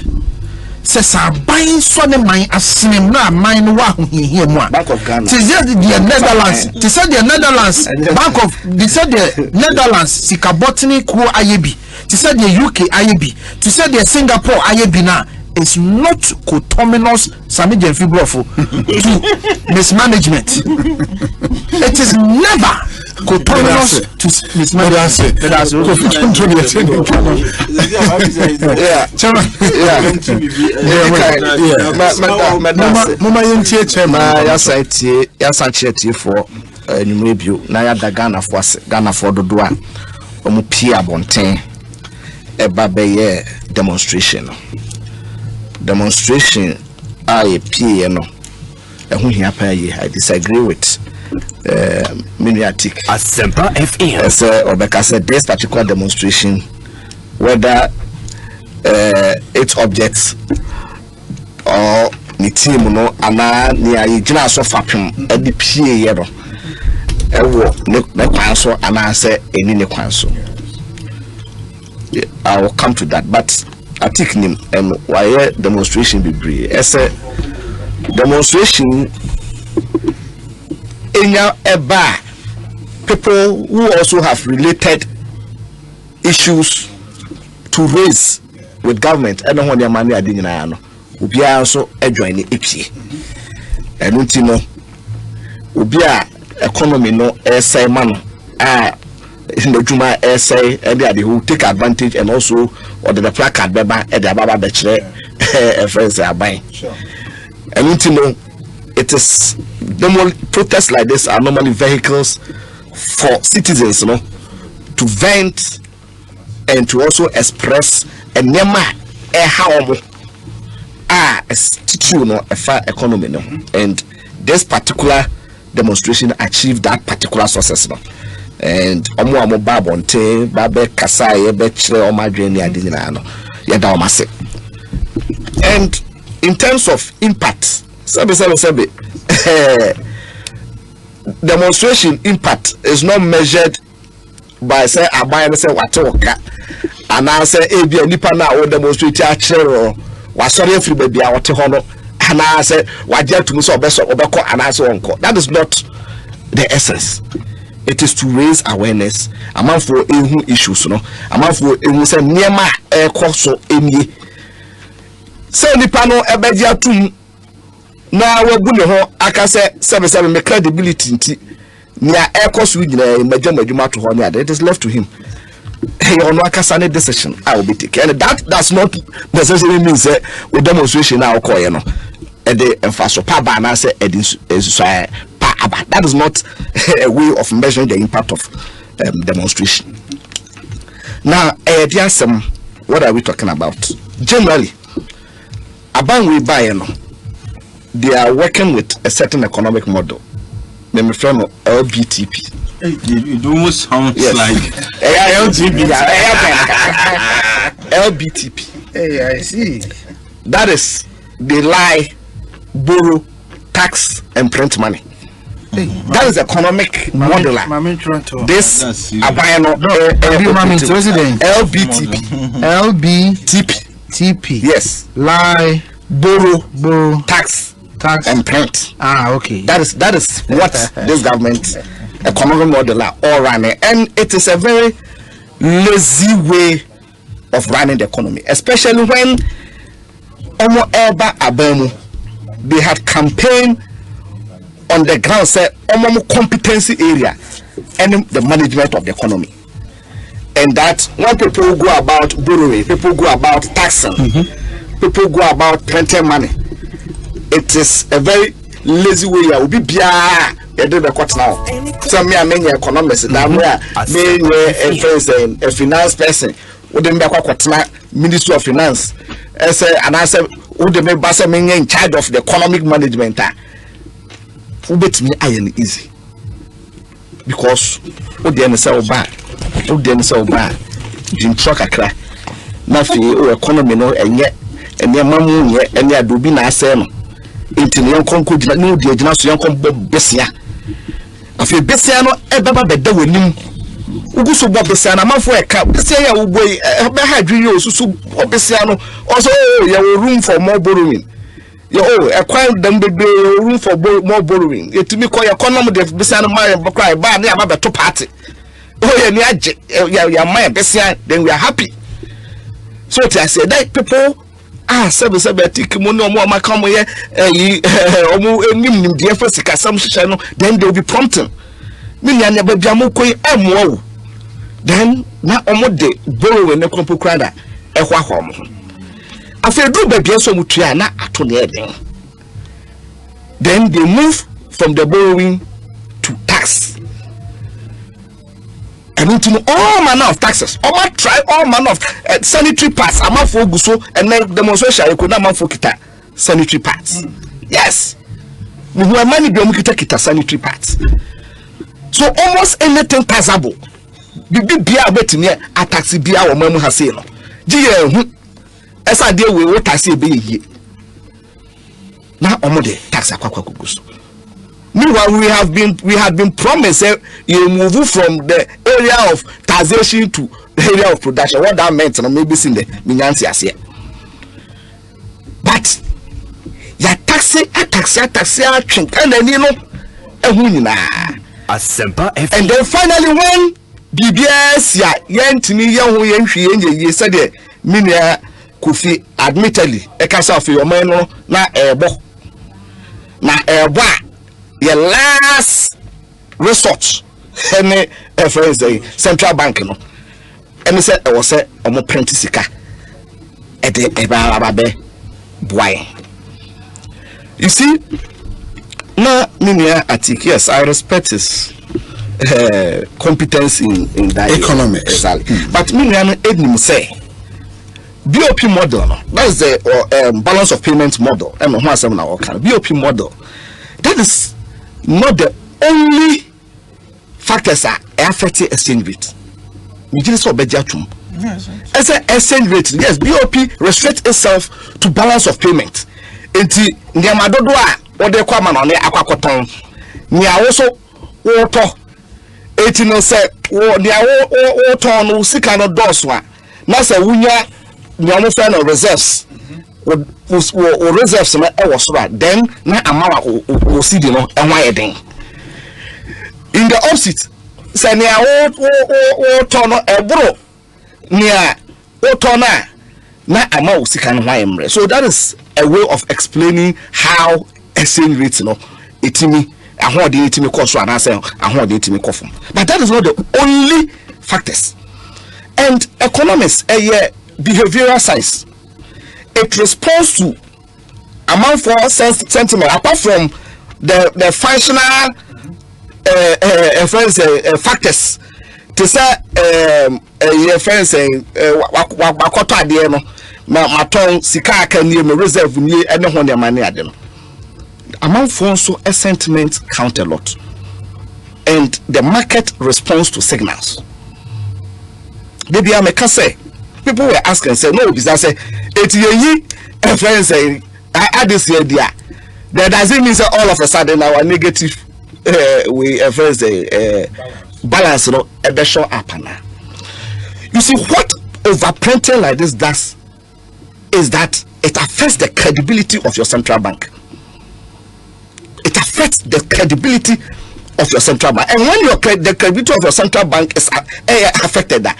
Says I'm buying so many asinimna mine wa here more. Bank of Ghana. To say the Netherlands. To say the Netherlands. Bank of. To say the Netherlands. Sikabotini ku ayebi. To say the UK ayebi. To say the Singapore ayebi na. It's not coterminous Samidian Fibrofo to mismanagement. It is never coterminous to mismanagement. Demonstration I I disagree with Miniatic Asempa FM as Obeka said this particular demonstration whether its objects or the team no ana near Jina so fapim at the PA ne kwanso ana say any ne kwanso. I will come to that, but I think him why demonstration be brave. As a demonstration in a bar, people who also have related issues to raise with government. I don't want their money. I didn't know. We are also joining EPA. And ubia economy no essay man in the Juma essay and they who take advantage and also or the placard beba and the baba bechere friends are buying. And it is normal protests like this are normally vehicles for citizens, you know, to vent and to also express and nema how a fair economy, no? And this particular demonstration achieved that particular success, no? And omo babonte babe kasai be chire omadwene adinina no yeda omase. And in terms of impact, demonstration impact is not measured by say abai say watoka and I say ebia nipa na o demonstrate a chire wa sorry free baby a wote ho no and I say waje to so obeko and I say onko. That is not the essence. It is to raise awareness among for issues, no among for say niema so enie say nipa no ebedia tum na wagu ne ho aka say me credibility nti nia ekoso nyina madwuma to ho ne it is left to him. Hey, on wakasane decision I will be taken, and that does not necessarily mean say with demonstration now call you know and the emphasis pa ba na say that is not a way of measuring the impact of demonstration. Now what are we talking about? Generally about we buy, you know, they are working with a certain economic model. Name from LBTP. It almost sounds like LBTP. Hey, I see. That is they lie, borrow, tax, and print money. Hey, that is economic model. This LBTP. Yes. Lie, borrow, tax, and print. Okay. That is what this government economic model are all running, and it is a very lazy way of running the economy, especially when they had campaigned on the ground say competency area and the management of the economy, and that when people go about borrowing, people go about taxing, people go about printing money, it is a very lazy way. I will be you do the court now. Some me economists, a finance person, wouldn't be a Ministry of Finance. And I said, would the me in charge of the economic management? Who bet me iron easy because what the sell bad, Jim truck a crack. Nothing economy no and yet and your mamu yet and your dubina sell. Into the young concourse, no, the agents young Bessia. If you Bessiano ever better with him, Ugusu Bob Bessiana, man for a cup, Bessia way, had you so Bessiano, also, you have room for more borrowing. You acquire them the room for more borrowing. Yet to me, call your economy, the Bessiana, my cry, bad, they have a two party. Oh, yeah, my Bessia, then we are happy. So I said, that people. Service mono more my come here, then they'll be prompting. Then now de borrowing the compu crada, a home. I feel do baby so much at then they move from the borrowing to tax. And into all manner of taxes, all manner of sanitary parts. I'm not for Guso and then demonstration. I could not for kita sanitary parts. Yes, we have money to kita sanitary parts. So almost anything passable. Bibi bia betting here a taxi bia or memu hasino. Gee, as I deal with what I say be ye. Now omode tax akwa Guso. Meanwhile, we have been promised you move from the area of taxation to the area of production. What that meant, and maybe seen the Minyansi as here. But ya taxi, and then you know, and then finally when BBS ya yentini yahu yenhwe said minia Kofi admittedly e kasa of your man na ebo your last resort any friends central bank no and say I was say omo print sika e de e ba be boy. You see na Ninia Atik, yes, I respect his competence in that economics. Exactly. But Ninia Ednim say BOP model, that is the balance of payment model. And BOP model, that is not the only factors that affect exchange rate. As an exchange rate, yes, BOP restricts itself to balance of payment. Enti ndiamadodoa ode kwa ma no akwakoton nia wo so wo to eti no se wo dia wo ton no sika no doso a na se wunya nia mo fa no reserves wo reserves na e wo so ba then na amawa wo sidi no enwa yeden in the opposite se nia wo ton no ebro nia wo ton na amawa sika no hwa emre. So that is a way of explaining how exchange rate itimi ahode itimi cost and say ahode itimi kofum. But that is not the only factors. And economists behavioral science, it responds to amount for sentiment apart from the functional factors to say friends wakoto ade no maton sika aka nie me reserve nie ene ho ne mane ade no amount for so a sentiment count a lot, and the market responds to signals. Baby I make say people were asking say no because say etiyi friends say I this year there that doesn't mean say all of a sudden our negative we friends balance no e be show up now. You see what overprinting like this does is that it affects the credibility of your central bank. It affects the credibility of your central bank, and when the credibility of your central bank is affected, that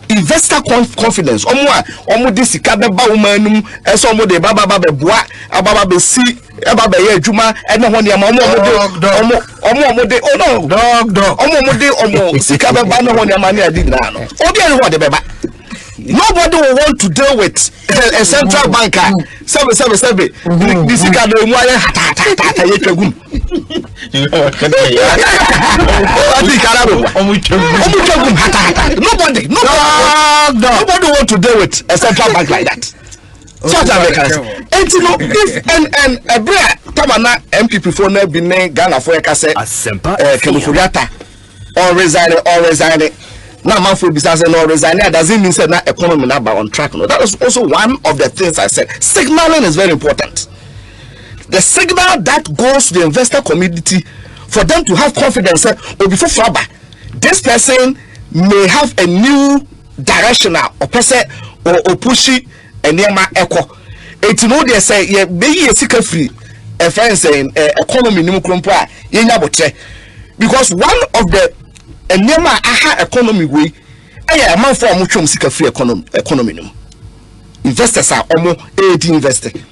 investor confidence omo di sika be ba womanum eso omo de baba be boa ababa be si ababa ye adwuma ene ho ne omo de oh no dog omo de omo sika be ba no ho ne ma ne adi na no obi ene ho de be ba. Nobody will want to deal with a central banker. 777. This is kind of nobody want to deal with a central bank like that. South Africans. And you know, if and a bra Tamana MPP for ne be Ghana for a cassette, Kemufuriata, or resigning. Now, man for business and all resign doesn't mean that that economy now on track. No, that is also one of the things I said. Signaling is very important. The signal that goes to the investor community for them to have confidence. Or before Flaba, this person may have a new directional or person or pushy and near my echo. It's no they say yeah, be a secret free. A friend saying economy no krumpa because one of the and never aha economy way a man for much sika free economy no investors are almost 80 investing.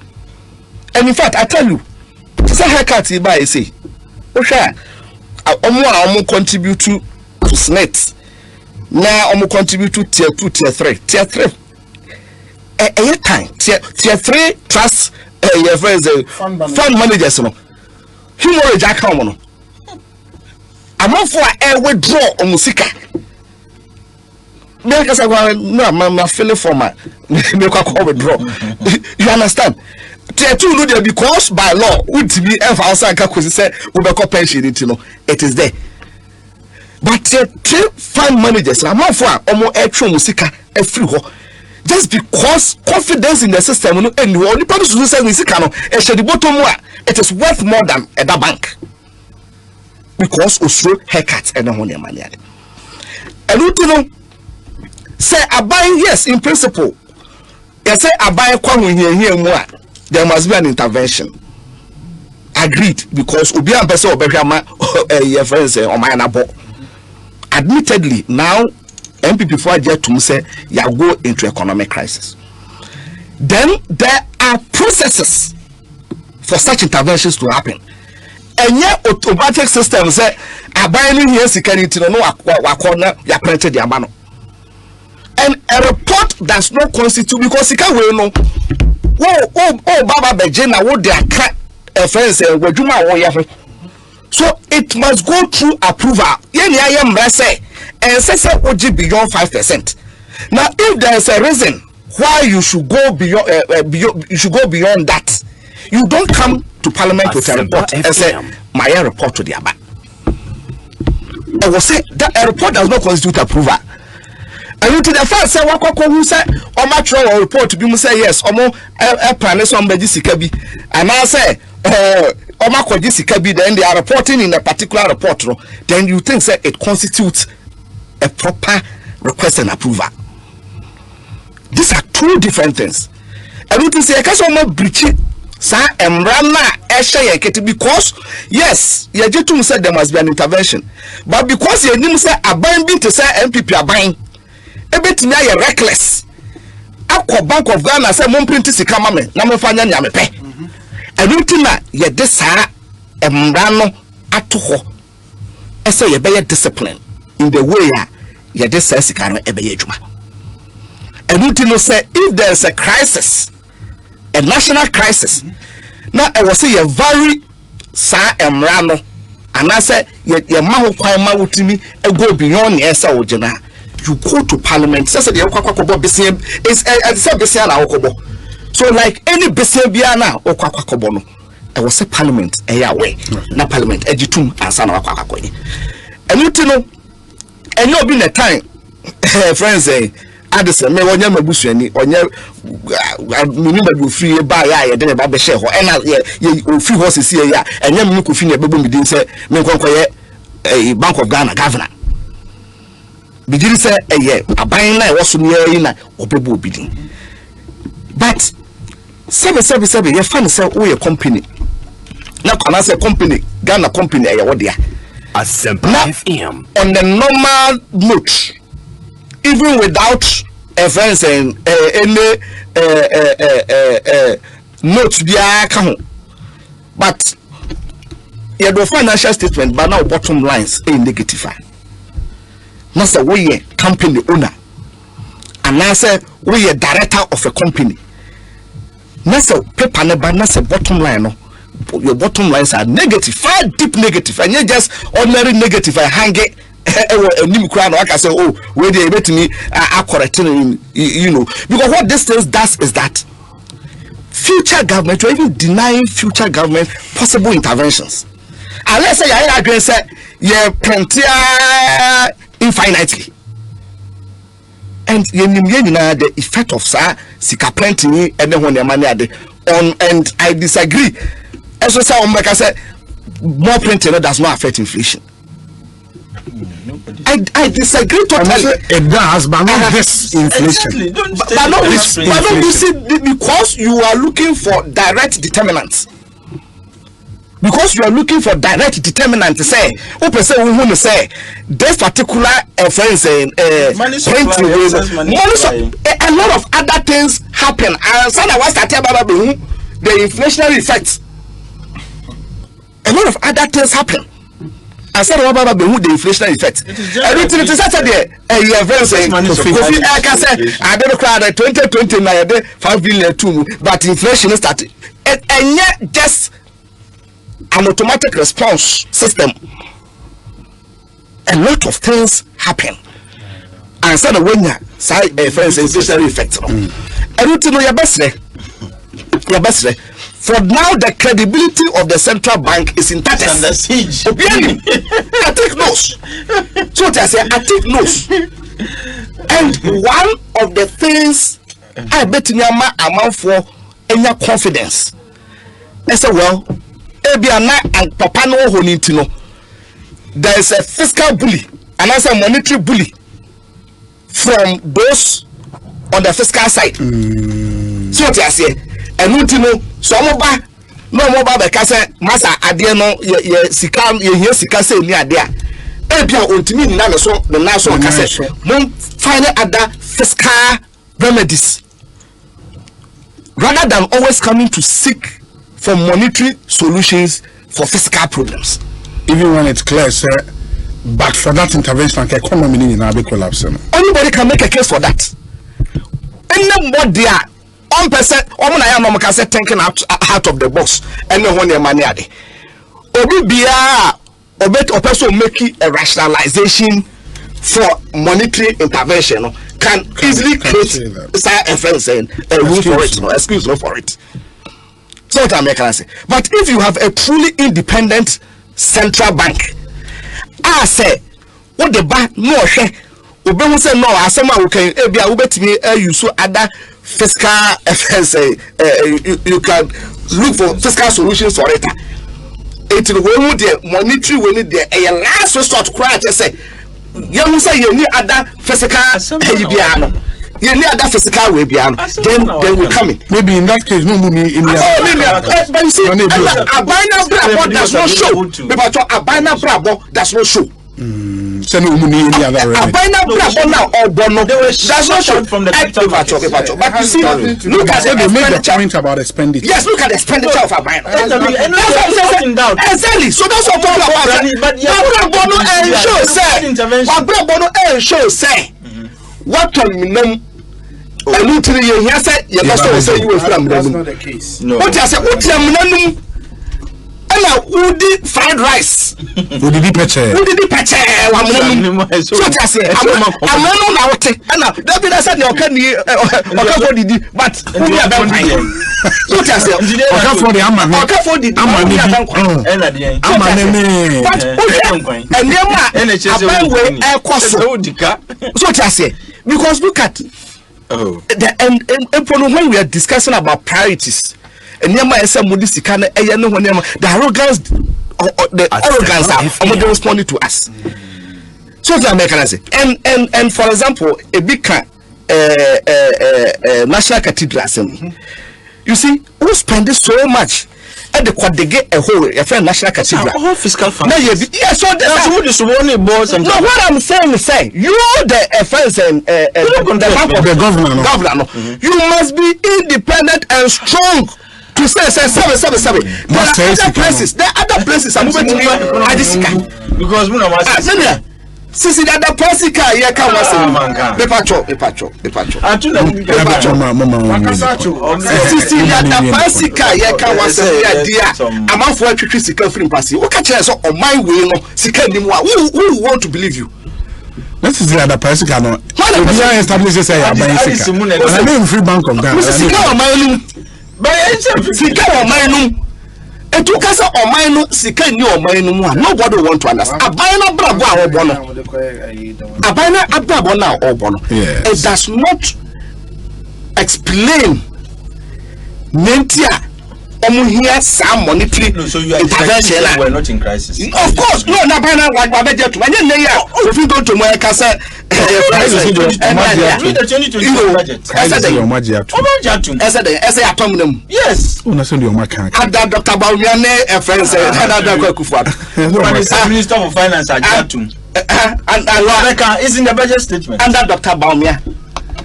And in fact I tell you say haircut buy say omo contribute to SNET now omo contribute to tier 2 tier 3 time tier 3 trust fund managers no hemorrhage account no amount for a withdraw on musika. Because I no, feeling for my withdraw. You understand? Tier 2 no there because by law would be outside Kakusi say we be pension it, you know. It is there. But tier 3 fund managers amount for almost a true musika a free ho. Just because confidence in the system and the only purpose to say musika no the bottom it is worth more than at the bank. Because also haircuts and no money. And you know, say I buy yes in principle. Yes, say I buy here more. There must be an intervention. Agreed, because Ubi and Peso Obama your friends on my nabo. Admittedly, now MPP for yet to say you go into economic crisis. Then there are processes for such interventions to happen. enye automatic system say aban here security no wakona ya printed the amano. And a report does not constitute because it can we no baba bejena wo de aka offense wadwuma wo ye. So it must go through approval. Yeni ayem say and say oji beyond 5%. Now if there is a reason why you should go beyond that, you don't come to parliament with a report and say my report to the aba. I will say that a report does not constitute approval. And to the first say wakoko who say Oma throw a report to be say yes Omo plan somebody sikabi and I say Oma kwaji sikabi then they are reporting in a particular report then you think say it constitutes a proper request and approval. These are two different things. And you can say because Oma breach sa emrana eshe yeketi because yes yejitum said there must be an intervention but because ye nim say aban bi to say MPP aban ebetimi aye reckless akọ Bank of Ghana say mon print sika ma me na me fa nya nya me pe everything na ye de saa emra no ato ho ese ye be discipline in the way ye de saa sika no ebe ye adwuma everything no say if there is a crisis, a national crisis, now I was say ye very saa emra no and I say ye ma ho kwan ma wotimi e go beyond ye say ogena. You go to parliament. So the okwakobo besia is say besia na okobo. So like any besia bia na okwakobo no. I was say parliament way. Na parliament ejitum ansa na okwakobo. And you know and you be the time friends Addison me wonya mabusuani onya minimba do free ba ya de ba be share ho na ye ofri ho sisi ya enya me ko fi na bebo midin say me nkonkoye Bank of Ghana governor. Bidiri say aban na wo so ne yi na obebo obidin but sebe ye fan say wo ye company na kana say company Ghana company wo dia Asempa FM on the normal note even without offense and any note bia ka ho but ye do financial statement but now bottom lines negative. Not say we company owner, and I say we a director of a company. Not say paper never, not say bottom line. No, your bottom lines are negative, far deep negative, and you just ordinary negative. I hang it. I can say, oh, where they bet me, I correct you know, because what this does is that future government, or even denying future government possible interventions. Unless I agree, say, yeah, plenty. Infinitely, and the effect of sika plenty and then when the money on and I disagree. As I say, more printing does not affect inflation. I disagree totally. It does, but not this inflation. Exactly. But not you see, because you are looking for direct determinants. Because you are looking for direct determinant to say, open say we want to say this particular friends money supply, a lot of other things happen. And so was the inflationary effects. A lot of other things happen. I said about the inflationary effects. Everything is Saturday. Friends say I can say I don't cry 2020 na 5 billion too, but inflation started and yet just an automatic response system. A lot of things happen. And so the when side friends inflationary effects. Everything no your best. For now, the credibility of the central bank is in tatters. Under siege. I take notes. So what I say, I take notes. And one of the things I bet you amount for any confidence. I say, well, and Papa no honintino. There is a fiscal bully and also a monetary bully from those on the fiscal side. So what I say, and you so moba no moba be ka say masa ade no ye sika ye sika say ni ade a ebia ontimi ni na so the national ka say mon find other fiscal remedies rather than always coming to seek for monetary solutions for fiscal problems. Even when it's clear, sir, but for that intervention, the economy in our collapse. Anybody can make a case for that. Anybody, 1%, I'm thinking out of the box, and no one money at it. Obi Bia, or person making a rationalization for monetary intervention can easily create a rule for it, no excuse no for it. So what I'm say. But if you have a truly independent central bank, I say what the bank no share. Obi say no, asema we can be ubetimi use other fiscal you can look for fiscal solutions for it. It will go the monetary when it a last resort cry to say you say you need other physical you need other physical way then we come in. Maybe in that case, no money in the but you see, a binary brabo does not show. A binary brabo does not show. Send no money in the other. A binary brabo now or bono does not show from the paper. But you see, look at they made the point about expenditure. Yes, look at the expenditure of a binary. Exactly. So that's what I'm talking about. But brabo no show say what can that's not the case. No. What I say, fried rice. Who did he patch? So I say, I'm not and that said, but who are fine. So I say, so I say, because look at when we are discussing about priorities, and the arrogance are responding to us. So the American say, and for example, a big national cathedral assembly. You see, who spend so much at the quadrigate a whole national cathedral? All fiscal funds. So that's what I'm saying is say you the affairs and the governor. You must be independent and strong to say seven. There are other places I'm moving to because Sisi dada pasika ya kama sema pepacho Sisi dada pasika ya kama sema dia amafo atwetwe sika free pasi wo ka kire so on my way no sika ni mu who want to believe you. This is the other pasika no we are establishing say ya buy sika and I free bank of Ghana sika o my no sika o my no etukasa omai no sika ni omai no mu a nobody want to understand abana brabo a obo no abana abrabo na obo no it does not explain nentia here some monetary intervention. We're not in crisis. Of course, no, na bana wa budget to anya ne ya if you go to my kasa crisis the 2022 budget. Esa atom dem. Yes. Una send your mark. Ada Dr. Bawumia ne friends ada Kwakufu. Minister of Finance Ajatum. And is in the budget statement. Under Dr. Bawumia.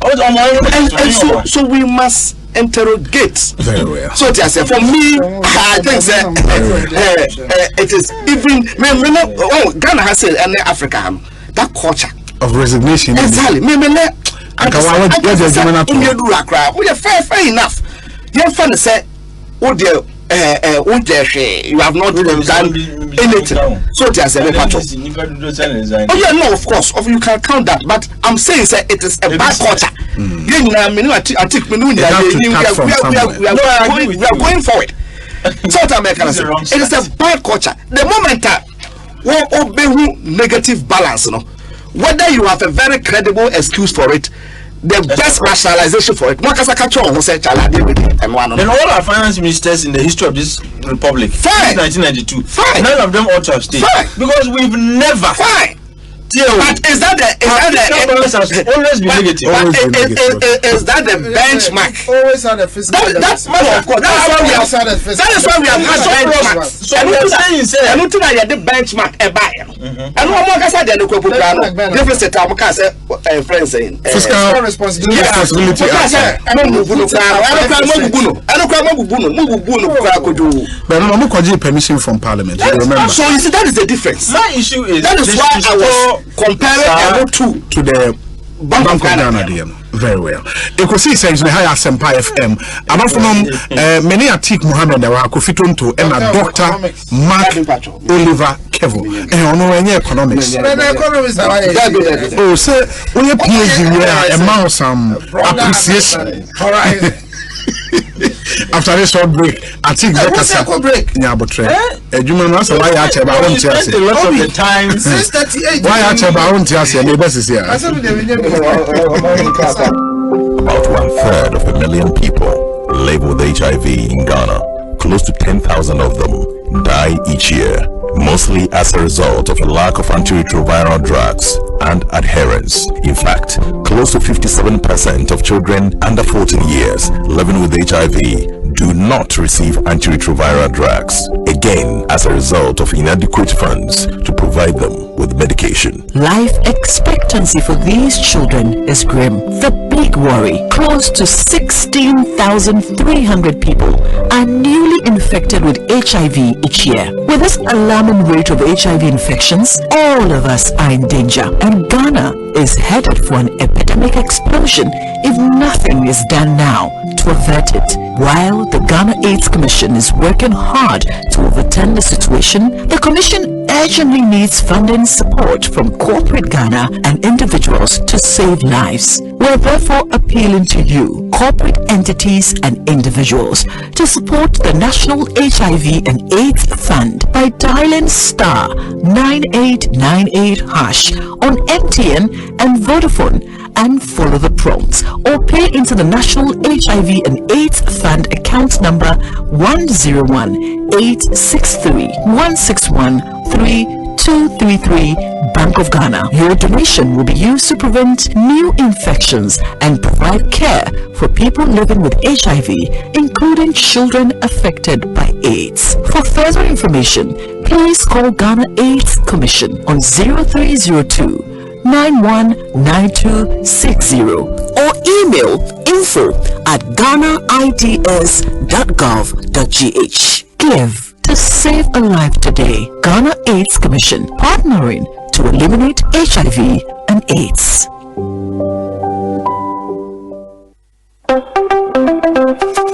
And so we must interrogate. Very well. So for me, I think it is even Ghana has said and Africa that culture of resignation. Exactly. We are fair enough. You have say, you have not done anything. So oh yeah, no, of course, you can count that, but I'm saying it is a bad culture. We are going for it. South American, it is a bad culture. The moment that negative balance, whether you have a very credible excuse for it, the best rationalization for it. And all our finance ministers in the history of this republic since 1992, none of them ought to have stayed. Because we've never. But is that always been negative? Is that the benchmark? Always had a fiscal. That's of course. That is why we have had benchmarks. I don't think I the benchmark a buyer. And one more I the deficit I'm friends saying fiscal responsibility. I don't permission from Parliament. Remember. So you see that is the difference. My issue is that is why I was comparing to the Bank of Ghana. Very well. Ekosiisen is the higher Sempai FM. I'm from many Atik Mohammed Kofitonto and Dr. Mark Oliver Kevo. And on economics. Oh, sir, we are PhD a mouse appreciation. All right. After this short break, I think break. Yeah, but you know why I tell about one chance. A lot of the times since 38. Why I tell about one chance? Neighbors is here. About 1/3 of a million people live with HIV in Ghana. Close to 10,000 of them die each year, mostly as a result of a lack of antiretroviral drugs and adherence. In fact, close to 57% of children under 14 years living with HIV do not receive antiretroviral drugs, again as a result of inadequate funds to provide them with medication. Life expectancy for these children is grim. The big worry: close to 16,300 people are newly infected with HIV each year. With this alarming rate of HIV infections, all of us are in danger, and Ghana is headed for an epidemic explosion if nothing is done now to avert it. While the Ghana AIDS Commission is working hard to overturn the situation, the Commission urgently needs funding support from corporate Ghana and individuals to save lives. We're therefore appealing to you, corporate entities and individuals, to support the National HIV and AIDS Fund by dialing *9898# on MTN and Vodafone and follow the prompts, or pay into the National HIV and AIDS Fund account number 101-863-161-3233, Bank of Ghana. Your donation will be used to prevent new infections and provide care for people living with HIV, including children affected by AIDS. For further information, please call Ghana AIDS Commission on 0302-919260 or email info@ghanaids.gov.gh. Give to save a life today. Ghana AIDS Commission, partnering to eliminate HIV and AIDS.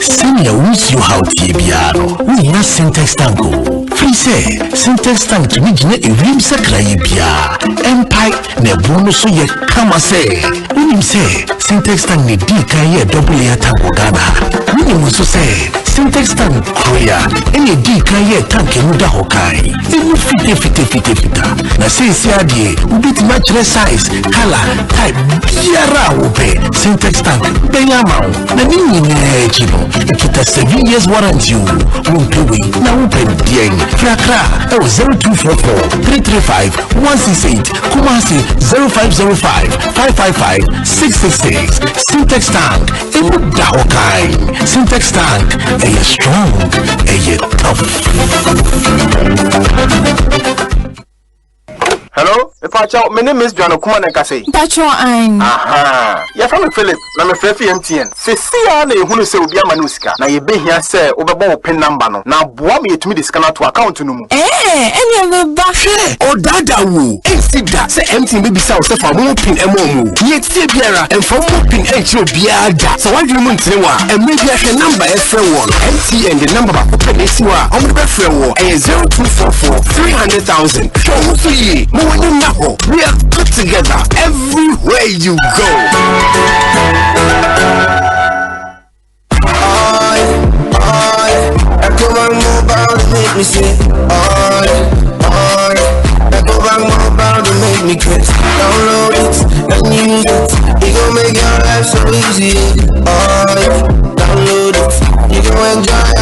Senior wins you how Tibiano. We have Syntax Tango. Free say Syntax Tank to me a rim sacra bia. Empire ne bonus ye kama say. When him say Syntax Tank ne dika ye double ya tango Ghana. When him also say Syntax Tank Korea any dika ye tank muda hokai. Imu fite. Na say adie ubit match size, color, type biara upe. Syntax Tank benyama. Na nini ne chino. Ikita 7 years warranty Mumpewe na open DN Krakra 0244-335-168 Kumasi 0505-555-666 Syntax Tank Imu Dahokai Syntax Tank Eye strong Eye tough. Hello, my name is John Okuman Nkase. Pacho I'm. Aha. Ya from Philip, na me frɛ MTN. Sesia na ehunu sɛ obi ama no sika. Na ye behia sɛ obɛbɔ pin number no. Na boa me yetumi de sika na to account no mu. Any of the back. O dada wo. Ensida sɛ MTN be bisa o sɛ fa mo pin emo. Ye tie biara emfa mo pin enchiro biara da. So wadwe mu ntene wa. Emme bia hwɛ number efrɛ won. MTN the number ba ko pɛ esi wa. Omo be frɛ wo. 0244-300,000. Show so yi. We are put together everywhere you go. Ecobank Mobile to make me say, Ecobank Mobile to make me crazy. Download it and use it. It gon' make your life so easy. Download it. You can enjoy it.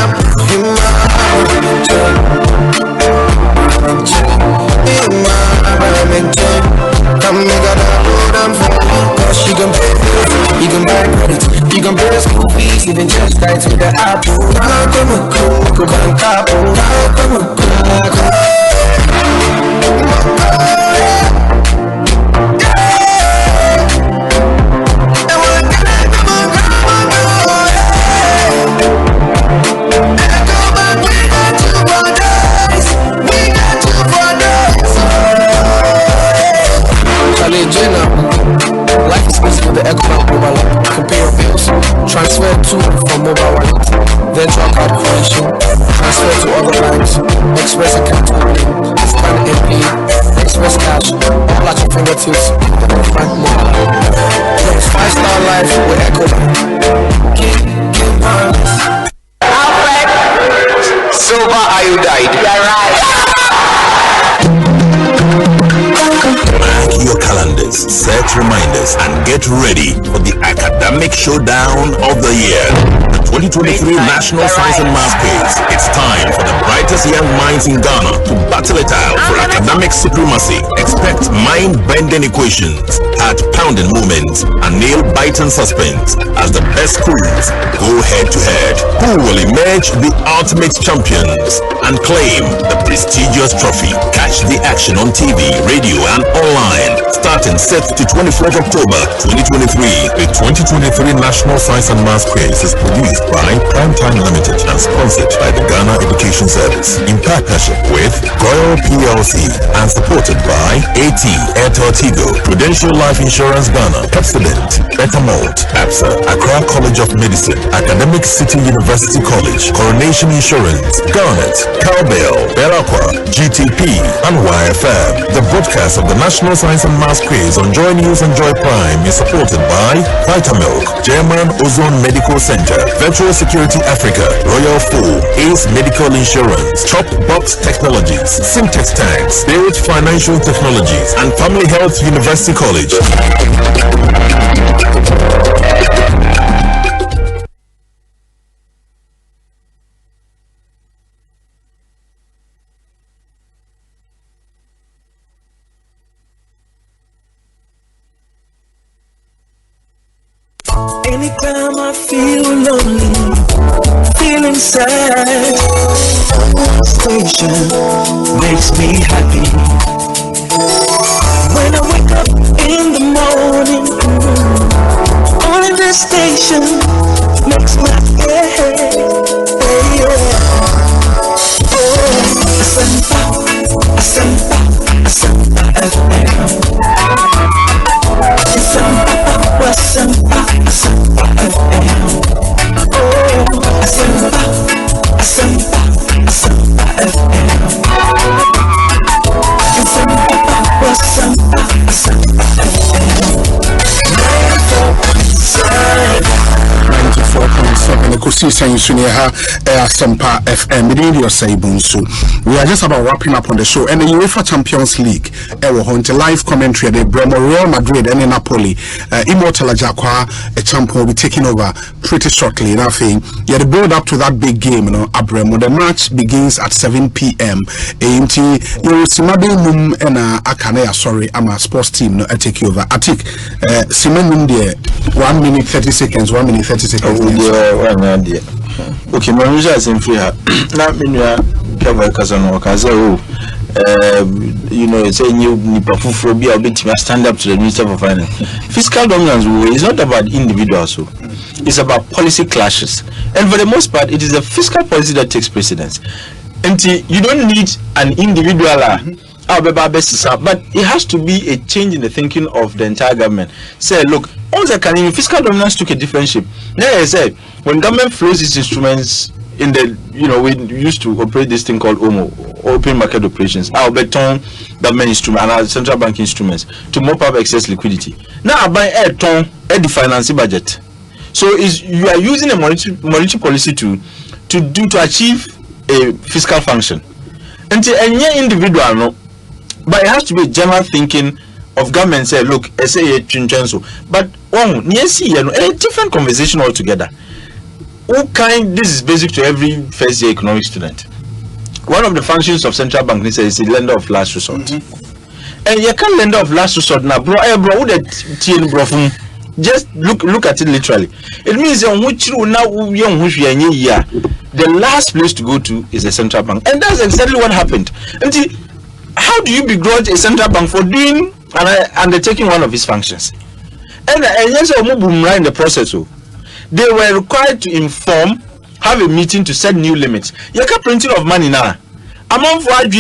Come make a download them for me. Cause you can pay bills, you can buy credit, you can pay school fees, even just right with the Apple. Come on, account opening, instant AP, express cash, all at your fingertips. Frank Mobile. Yes, 5-star life with Ekosiisen. Silver iodide. You're right. Mark your calendars, set reminders, and get ready for the academic showdown of the year. The 2023 National Science and Math Quiz. It's time for the brightest young minds in Ghana to battle it out for academic supremacy. Expect mind-bending equations, heart-pounding moments, and nail-biting suspense as the best schools go head-to-head. Who will emerge the ultimate champions and claim the prestigious trophy? Catch the action on TV, radio, and online starting 6th to 24th October 2023. The 2023 National Science and Math Quiz is produced by Primetime Limited and sponsored by the Ghana Education Service in partnership with Goyle PLC and supported by AT, Airtel Tigo, Prudential Life Insurance Ghana, Pepsodent, Betamalt, APSA, Accra College of Medicine, Academic City University College, Coronation Insurance, Garnet, Cowbell, Belacqua, GTP, and YFM. The broadcast of the National Science and Math Quiz on Joy News and Joy Prime is supported by Vitamilk, German Ozone Medical Center, Virtual Security Africa, Royal Full, Ace Medical Insurance, Chop Box Technologies, Syntex Tanks, Build Financial Technologies, and Family Health University College. Anytime I feel lonely, feeling sad, station makes me happy. When I wake up in the morning, on the station makes my day. Oh, Asampa FM. Asampa FM. Oh, Asampa FM. Asampa Ekosiisen Suneha Asempa FM. We are just about wrapping up on the show. And the UEFA Champions League, live commentary, the Real Madrid and Napoli, Immortal Ajakwa, a champion will be taking over pretty shortly. Nothing. Yeah, the build up to that big game, Abremo. The match begins at 7 p.m. You will see Mum and Akane, sorry, I'm a sports team, I take over. I take Simon there 1 minute 30 seconds, 1 minute 30 seconds. Okay, my usual is in free. Now, cover Kazano Kazo. It's a new Nipaphobia, a bit stand up to the Minister for Finance. Fiscal dominance is not about individuals, it's about policy clashes. And for the most part, it is a fiscal policy that takes precedence. And you don't need an individual. But it has to be a change in the thinking of the entire government. Say, look, fiscal dominance took a different shape. Now I say, when government flows its instruments in the, we used to operate this thing called OMO, open market operations. Our beton government instrument and our central bank instruments to mop up excess liquidity. Now I buy the financing budget. So you are using a monetary policy to achieve a fiscal function. Until any individual no. But it has to be a general thinking of government. Say, look, say but a different conversation altogether. This is basic to every first year economic student. One of the functions of central bank is a lender of last resort. And you can't lender of last resort now, bro. Just look at it literally. It means the last place to go to is the central bank, and that's exactly what happened. How do you begrudge a central bank for doing and undertaking one of his functions? And yes, in the process, they were required to inform, have a meeting to set new limits. You can't printing of money now. Among for it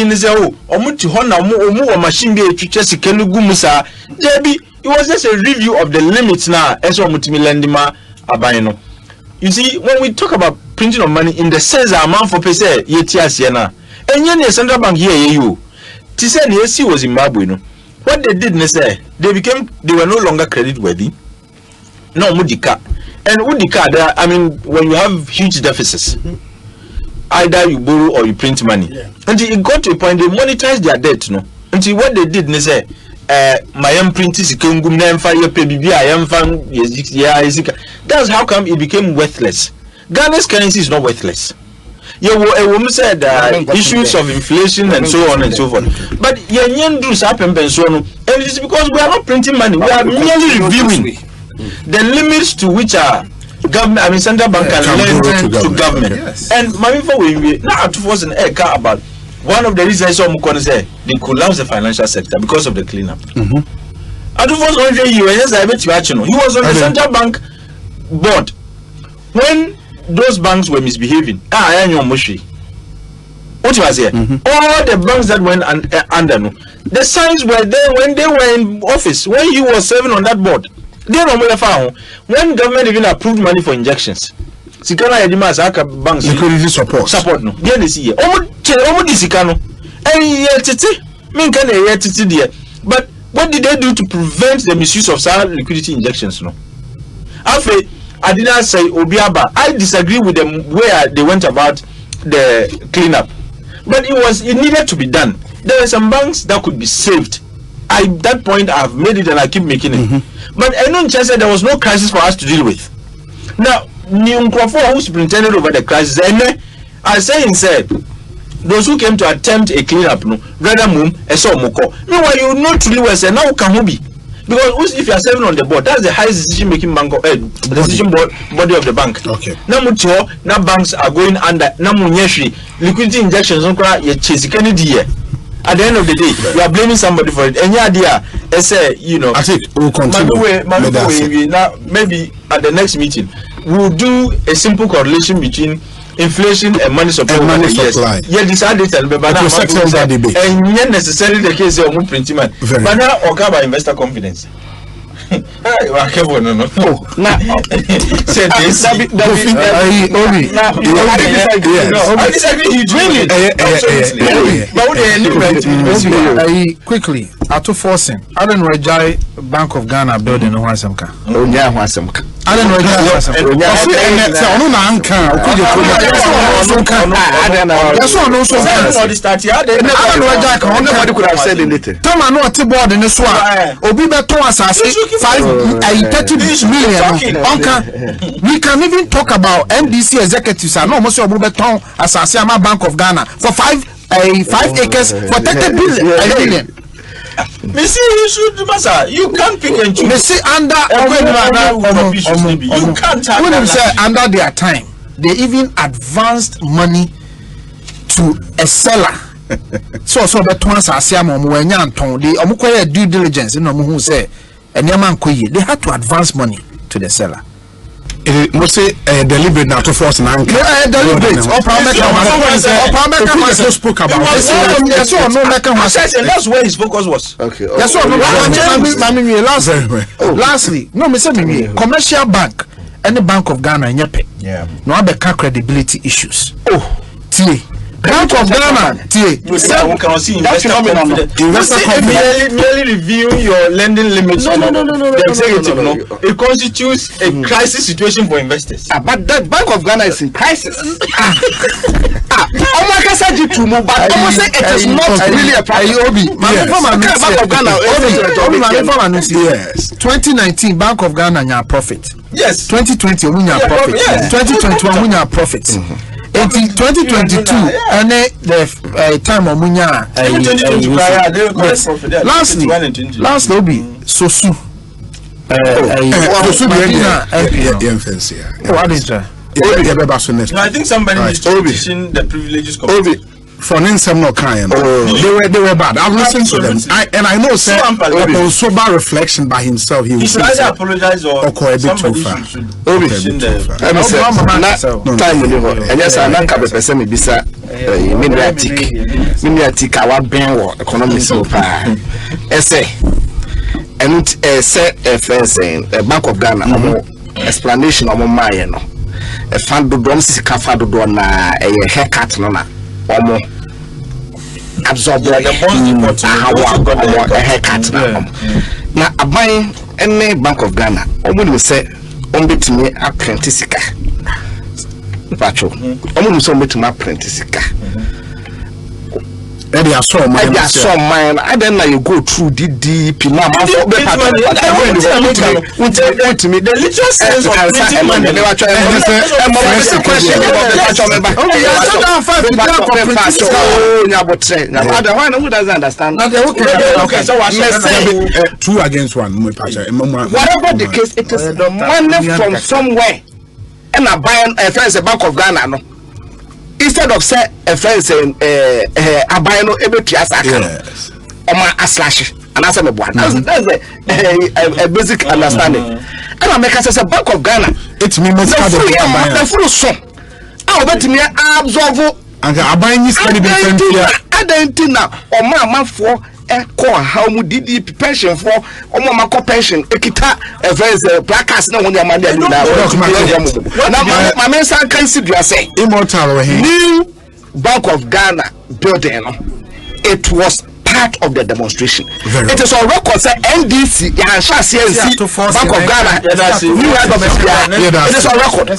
was just a review of the limits now. You see, when we talk about printing of money in the sense that amount for pay And the central bank here you. Tisen AC was Zimbabwe, no. What they did, say they were no longer credit worthy. No Mudika. And Udika, I mean, when you have huge deficits, either you borrow or you print money. Yeah. Until it got to a point they monetize their debt, no. Until what they did, they say, my print is that's how come it became worthless. Ghana's currency is not worthless. Yeah, a woman said issues of inflation and so on and so forth. But do happen and so on. And it's because we are not printing money, we are merely reviewing the limits to which our government, I mean central bank can lend to government. Yes. And my we now to force an air car about one of the reasons I'm going to say they collapse the financial sector because of the cleanup. I do was on he was on the central bank board when those banks were misbehaving. What was here? All the banks that went under the signs were there when they were in office, when he was serving on that board. They when government even approved money for injections. Sikana Yadima Zaka banks liquidity support no. Then they see almost Sikano. But what did they do to prevent the misuse of such liquidity injections? No. After I did not say Obiaba. I disagree with them where they went about the cleanup, but it needed to be done. There were some banks that could be saved. At that point, I've made it and I keep making it. But I know said there was no crisis for us to deal with. Now, Nyunkwafo, who superintended over the crisis, and I say said those who came to attempt a cleanup, no, rather mum, so moko. Meanwhile, you know truly well say now can be. Because if you are serving on the board, that's the highest decision-making bank, decision body of the bank. Okay. Now banks are going under. Now liquidity injections. At the end of the day, you are blaming somebody for it. And idea, say I think we'll continue. Now maybe at the next meeting, we'll do a simple correlation between inflation and money supply. Yeah, decided but now and not necessarily the case of printing money. But now about investor confidence. I disagree quickly ato forcing Alan Rajai Bank of Ghana building no Hasamka. Alan Rajai ono na anka Alan Rajai can nobody could have said anything. Toma no ati board ne so a obi beton asase 30 million onka. We can even talk about NDC executives and no most obi beton asase ama Bank of Ghana for 5 acres for 30 billion. You can't pick and choose. You can't say under their time they even advanced money to a seller. So the twins are saying they omukoye due diligence in omu say they had to advance money to the seller. Must say deliberate now to force an anchor. Deliberate. Spoke about that's where his focus was. Okay. Lastly, no, Mr. Commercial Bank and the Bank of Ghana no have credibility issues. Bank of Ghana, merely reviewing your lending limits. No. It constitutes a crisis situation for investors. But that Bank of Ghana is in crisis. It is not really a problem. Yes. 2019 Bank of Ghana had profit. Yes. 2020 we had profit. 2021 we had profit. 2022 and the time of Munya. Last lobby Sosu. I think somebody is teaching the privileges committee. For some no kind. They were bad. I've listened to them. I know sir on sober reflection by himself he should either apologize or a bit too far. Time and yes I like a person bisa miniatic our ben economic so far. Essay and say a Bank of Ghana explanation of my no a fan do drum sika fa do na a haircut no na omo absorb the bonds report a haircut na aban ene Bank of Ghana omo say ombetimi apprentice sika pacho omo so ombetimi apprentice sika Eddie I saw mine I then you go through DDP now the little sense of printing money who doesn't understand 2 against 1 whatever the case it is money from somewhere and I buy a friend's Bank of Ghana no. Instead of say a friend saying abayano ebetuasa yes oma aslash and answer me boy that's a basic understanding and I make us a Bank of Ghana it means the full sum I bet me absorb and abayani study different now or man for call how mu DDP pension for omo mako pension ekita a very placards na won amanda na my men san kan si dua say immortal new Bank of Ghana building it was part of the demonstration. It is on record say NDC CNC Bank of Ghana new head of it is on record